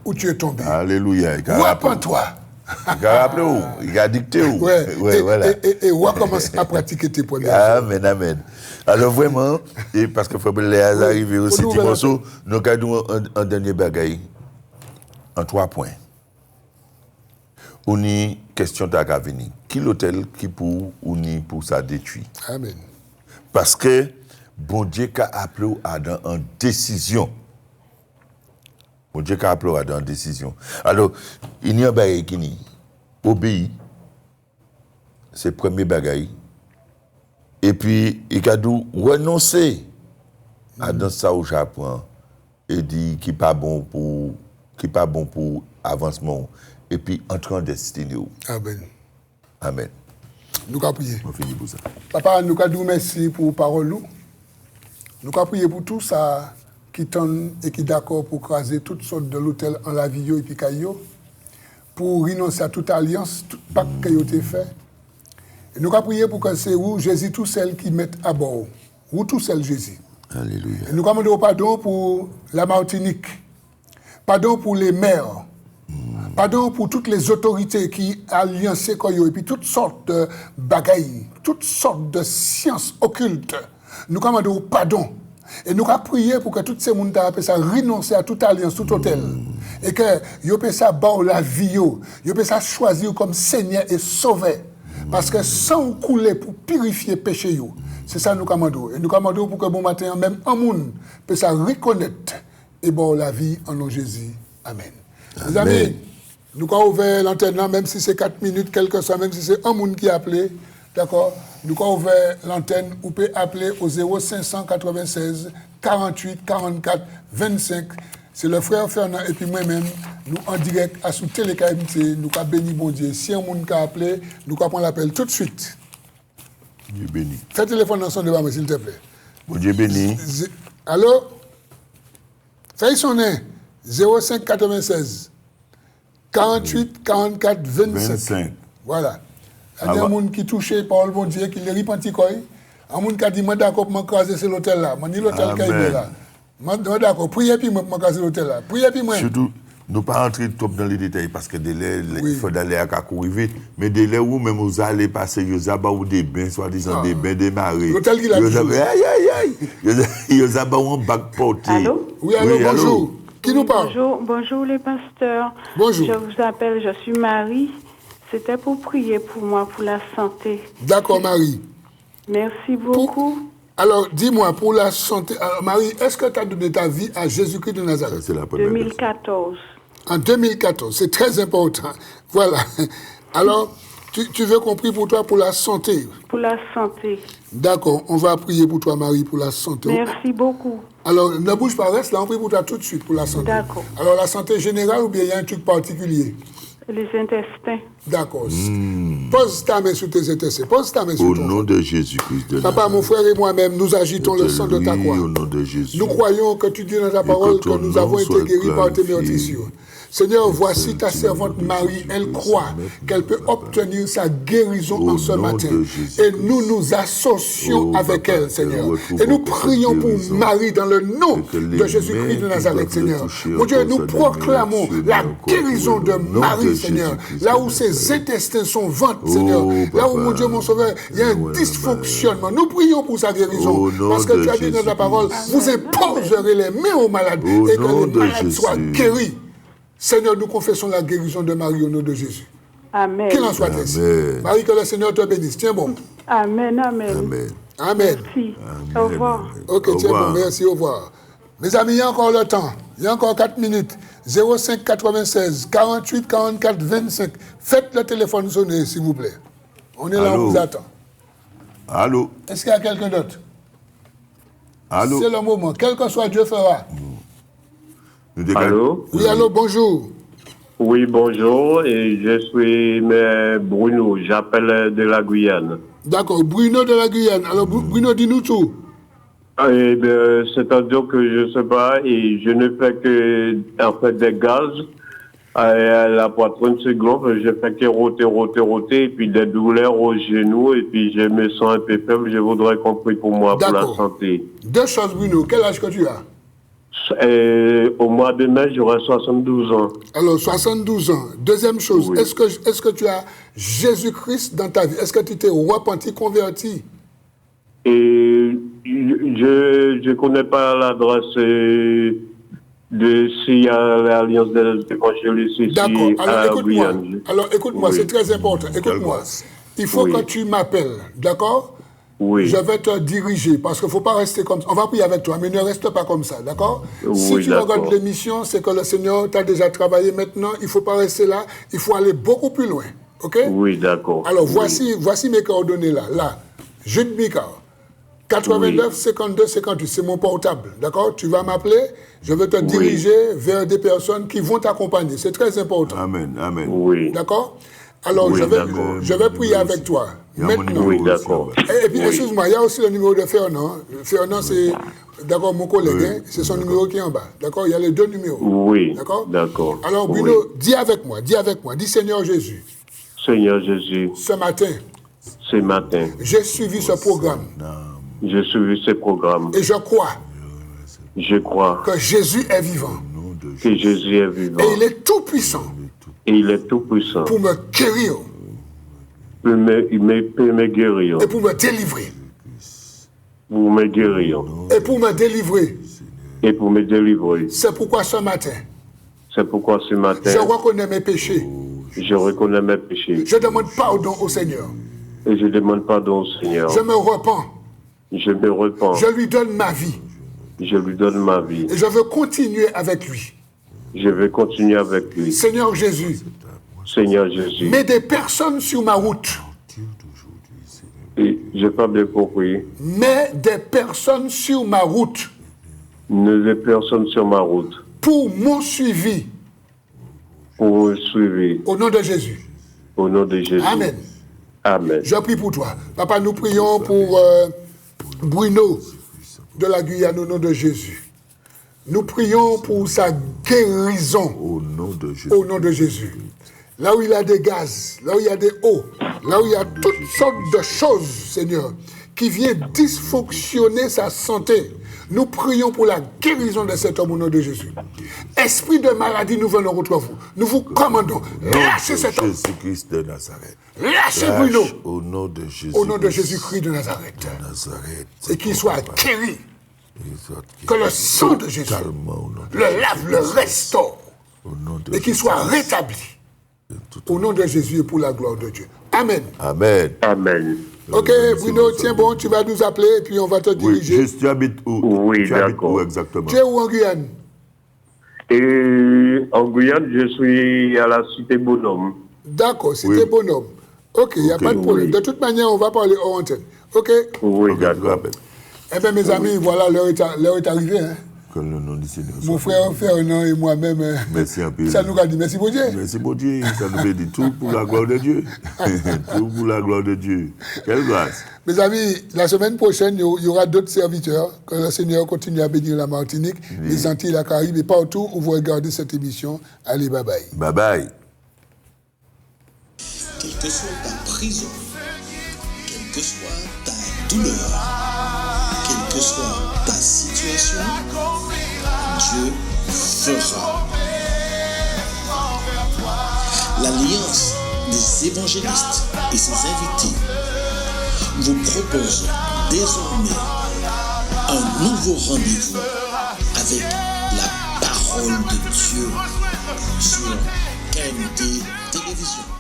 où tu es tombé. Alléluia. Repens-toi. Il a rappelé où? Il a dicté où? Ouais, voilà. Et recommence à pratiquer tes premiers amours. Amen, amen. Alors vraiment, et parce que Frère Léa arrivé aussi, Timoso, nous avons un dernier bagaille, en 3 points. On y question de la venir. Qui l'hôtel qui pour ou ni pour ça détruit? Amen. Parce que bon Dieu a appelé Adam en décision. Bon Dieu a appelé Adam en décision. Alors, il y a un bagaille qui ni obéit. C'est le premier bagaille. Et puis, il a dû renoncer à dans ça au Japon et dit qu'il n'est pas bon pour avancement. Et puis, entrer en destinée. Amen. Amen. Nous allons prier. On finit pour ça. Papa, nous allons merci pour parole. Nous allons prier pour tout ça qui tonnent et qui d'accord pour craser toutes sortes de l'hôtel en la vie et puis caillou, pour renoncer à toute alliance, tout pacte que vous avez fait. Et nous avons prié pour que c'est où Jésus tout seul qui mette à bord. Où tout seul Jésus. Alléluia. Et nous demandons pardon pour la Martinique. Pardon pour les maires. Pardon pour toutes les autorités qui alliancent et puis toutes sortes de bagailles, toutes sortes de sciences occultes. Nous demandons pardon. Et nous avons prié pour que tous ces gens puissent renoncer à toute alliance, tout hôtel. Et que ils puissent avoir la vie, ils puissent choisir comme Seigneur et Sauveur. Parce que sans couler pour purifier le péché, c'est ça que nous demandons. Et nous demandons pour que bon matin, même un monde puisse reconnaître et bon la vie en nom de Jésus. Amen. Les amis, nous avons ouvert l'antenne, même si c'est 4 minutes, quel que soit, même si c'est un monde qui a appelé, d'accord? Nous avons ouvert l'antenne, vous pouvez appeler au 0596 48 44 25. C'est le frère Fernand et puis moi-même, nous en direct à sous Télé KMT, nous avons béni bon Dieu. Si un monde qui a appelé, nous avons prendre l'appel tout de suite. Dieu béni. Fais le téléphone dans son devant, s'il te plaît. Bon Dieu béni. Allô? Fais sonner 0596 48 44 25. Voilà. Il y a des gens qui touchent par le bon Dieu, qui les repentit. Il y a des gens qui ont dit, moi d'accord, je vais craser sur l'hôtel là. Je dis l'hôtel qui est là. Moi d'accord, priez puis moi craser l'hôtel là. Priez puis moi. Surtout, nous ne pas rentrer trop dans les détails parce que il faut aller à courir vite. Mais des là où même vous allez passer, vous avez des bains, soi-disant des bains démarrés. L'hôtel qui l'a dit. Vous avez un bac porté. Allô? Oui, allô, bonjour. Qui nous parle? Bonjour les pasteurs. Bonjour. Je vous appelle, je suis Marie. C'était pour prier pour moi, pour la santé. D'accord, Marie. Merci beaucoup. Alors, dis-moi, pour la santé... Alors, Marie, est-ce que tu as donné ta vie à Jésus-Christ de Nazareth? C'est la première 2014. En 2014, c'est très important. Voilà. Alors, tu veux qu'on prie pour toi pour la santé? Pour la santé. D'accord, on va prier pour toi, Marie, pour la santé. Merci beaucoup. Alors, ne bouge pas, reste là, on prie pour toi tout de suite pour la santé. D'accord. Alors, la santé générale ou bien il y a un truc particulier? Les intestins. D'accord. Pose ta main sur tes intestins. Pose ta main sur Au ton nom de Jésus-Christ de Papa, mon frère et moi-même, nous agitons le sang de ta croix. Au nom de Jésus. Nous croyons que tu dis dans ta parole que nous avons été guéris par tes meurtrissures. Seigneur, voici ta servante Marie, elle croit qu'elle peut obtenir sa guérison en ce matin. Et nous nous associons avec elle, Seigneur. Et nous prions pour Marie dans le nom de Jésus-Christ de Nazareth, Seigneur. Mon Dieu, nous proclamons la guérison de Marie, Seigneur. Là où ses intestins sont ventres, Seigneur. Là où, mon Dieu, mon Sauveur, il y a un dysfonctionnement. Nous prions pour sa guérison. Parce que tu as dit dans ta parole, vous imposerez les mains aux malades et que les malades soient guéris. Seigneur, nous confessons la guérison de Marie au nom de Jésus. Amen. Qu'il en soit ainsi. Marie, que le Seigneur te bénisse. Tiens bon. Amen, amen. Amen. Amen. Merci. Au revoir. Ok, tiens bon, merci, au revoir. Mes amis, il y a encore le temps. Il y a encore 4 minutes. 05 96 48 44 25. Faites le téléphone sonner, s'il vous plaît. On est là, on vous attend. Allô? Est-ce qu'il y a quelqu'un d'autre? Allô? C'est le moment. Quel que soit Dieu fera. Allô? Oui, allô, bonjour. Oui, bonjour, et je suis Bruno, j'appelle de la Guyane. D'accord, Bruno de la Guyane. Alors, Bruno, dis-nous tout. Eh bien, c'est-à-dire que je ne sais pas, et je ne fais que, en fait, des gaz. La poitrine se gonfle, je fais que roter, et puis des douleurs aux genoux, et puis je me sens un peu faible, je voudrais qu'on prie pour moi, pour la santé. Deux choses, Bruno. Quel âge que tu as? Au mois de mai, j'aurai 72 ans. Alors, 72 ans. Deuxième chose, oui. Est-ce que tu as Jésus-Christ dans ta vie? Est-ce que tu t'es repenti, converti? Et je ne connais pas l'adresse de s'il y a l'Alliance des évangélistes ici. D'accord. Alors, écoute-moi, oui. C'est très important. Écoute-moi. Il faut que tu m'appelles, d'accord? Oui. Je vais te diriger, parce qu'il ne faut pas rester comme ça. On va prier avec toi, mais ne reste pas comme ça, d'accord? Si tu regardes l'émission, c'est que le Seigneur t'a déjà travaillé maintenant. Il ne faut pas rester là. Il faut aller beaucoup plus loin, ok? Oui, d'accord. Alors, voici mes coordonnées là. Là, Jude Micard, 89 52 58, c'est mon portable, d'accord? Tu vas m'appeler, je vais te diriger vers des personnes qui vont t'accompagner. C'est très important. Amen, amen. Oui. D'accord? Alors, je vais prier avec toi. Maintenant. Oui, d'accord. Et puis, excuse-moi, il y a aussi le numéro de Fernand. Fernand, c'est D'accord, mon collègue, hein, c'est son numéro qui est en bas. D'accord, il y a les deux numéros. Oui. D'accord. D'accord. Alors, Bruno, dis avec moi, dis Seigneur Jésus. Seigneur Jésus, Ce matin, ce matin, j'ai suivi ce programme j'ai suivi ce programme. et je crois Je crois que Jésus est vivant que Jésus est vivant et il est tout puissant et il est tout puissant pour me guérir il peut me guérir, et pour me délivrer pour me guérir et pour me délivrer. et pour me délivrer. C'est pourquoi ce matin, C'est pourquoi ce matin, je reconnais mes péchés. je reconnais mes péchés Je demande pardon au Seigneur. et je demande pardon au Seigneur. Je me repens. Je me repens, Je lui donne ma vie. je lui donne ma vie. Et je veux continuer avec lui. Je vais continuer avec lui. Seigneur Jésus, Seigneur Jésus, mets des personnes sur ma route. et j'ai pas bien compris. Mets des personnes sur ma route Ne les personnes sur ma route pour mon suivi. pour me suivre Au nom de Jésus. au nom de Jésus. Amen. Amen. Je prie pour toi. Papa, nous prions pour Bruno de la Guyane au nom de Jésus. Nous prions pour sa guérison Au nom de Jésus. au nom de Jésus. Là où il y a des gaz, là où il y a des eaux, là où il y a toutes sortes de choses, Seigneur, qui viennent dysfonctionner sa santé, nous prions pour la guérison de cet homme au nom de Jésus. Esprit de maladie, nous venons contre vous. Nous vous commandons, lâchez cet homme. Jésus-Christ de Nazareth. Lâchez Bruno Au nom de Jésus. au nom de Jésus-Christ de Nazareth. Et qu'il soit guéri. Que le sang de Jésus le lave, le restaure. Et qu'il soit rétabli. Au nom de Jésus et pour la gloire de Dieu. Amen. Amen. Amen. Ok, Bruno, tiens bon, tu vas nous appeler et puis on va te Oui, diriger. juste, tu habites où? Oui, Tu habites d'accord. où exactement? Tu es où en Guyane? Et en Guyane, je suis à la cité Bonhomme. D'accord, c'était Oui. bonhomme. Ok, il n'y a pas de problème. Oui. De toute manière, on va parler hors antenne. Ok? Oui, Ok, je d'accord. rappelle. Eh bien, mes amis, voilà, l'heure est arrivée. Hein. Que le nom du Seigneur Mon soit frère Fernand et moi-même, Merci un peu. ça nous a dit merci pour Dieu. Merci pour Dieu. Ça nous veut dire tout pour la gloire de Dieu. Tout pour la gloire de Dieu. Quelle grâce. Mes amis, la semaine prochaine, il y aura d'autres serviteurs. Que le Seigneur continue à bénir la Martinique, les Antilles, la Caraïbe et partout où vous regardez cette émission. Allez, bye bye. Bye bye. Quelle que soit ta prison, quelle que soit ta douleur, quelle que soit ta situation, Dieu fera. L'Alliance des évangélistes et ses invités vous propose désormais un nouveau rendez-vous avec la parole de Dieu sur KMT Télévision.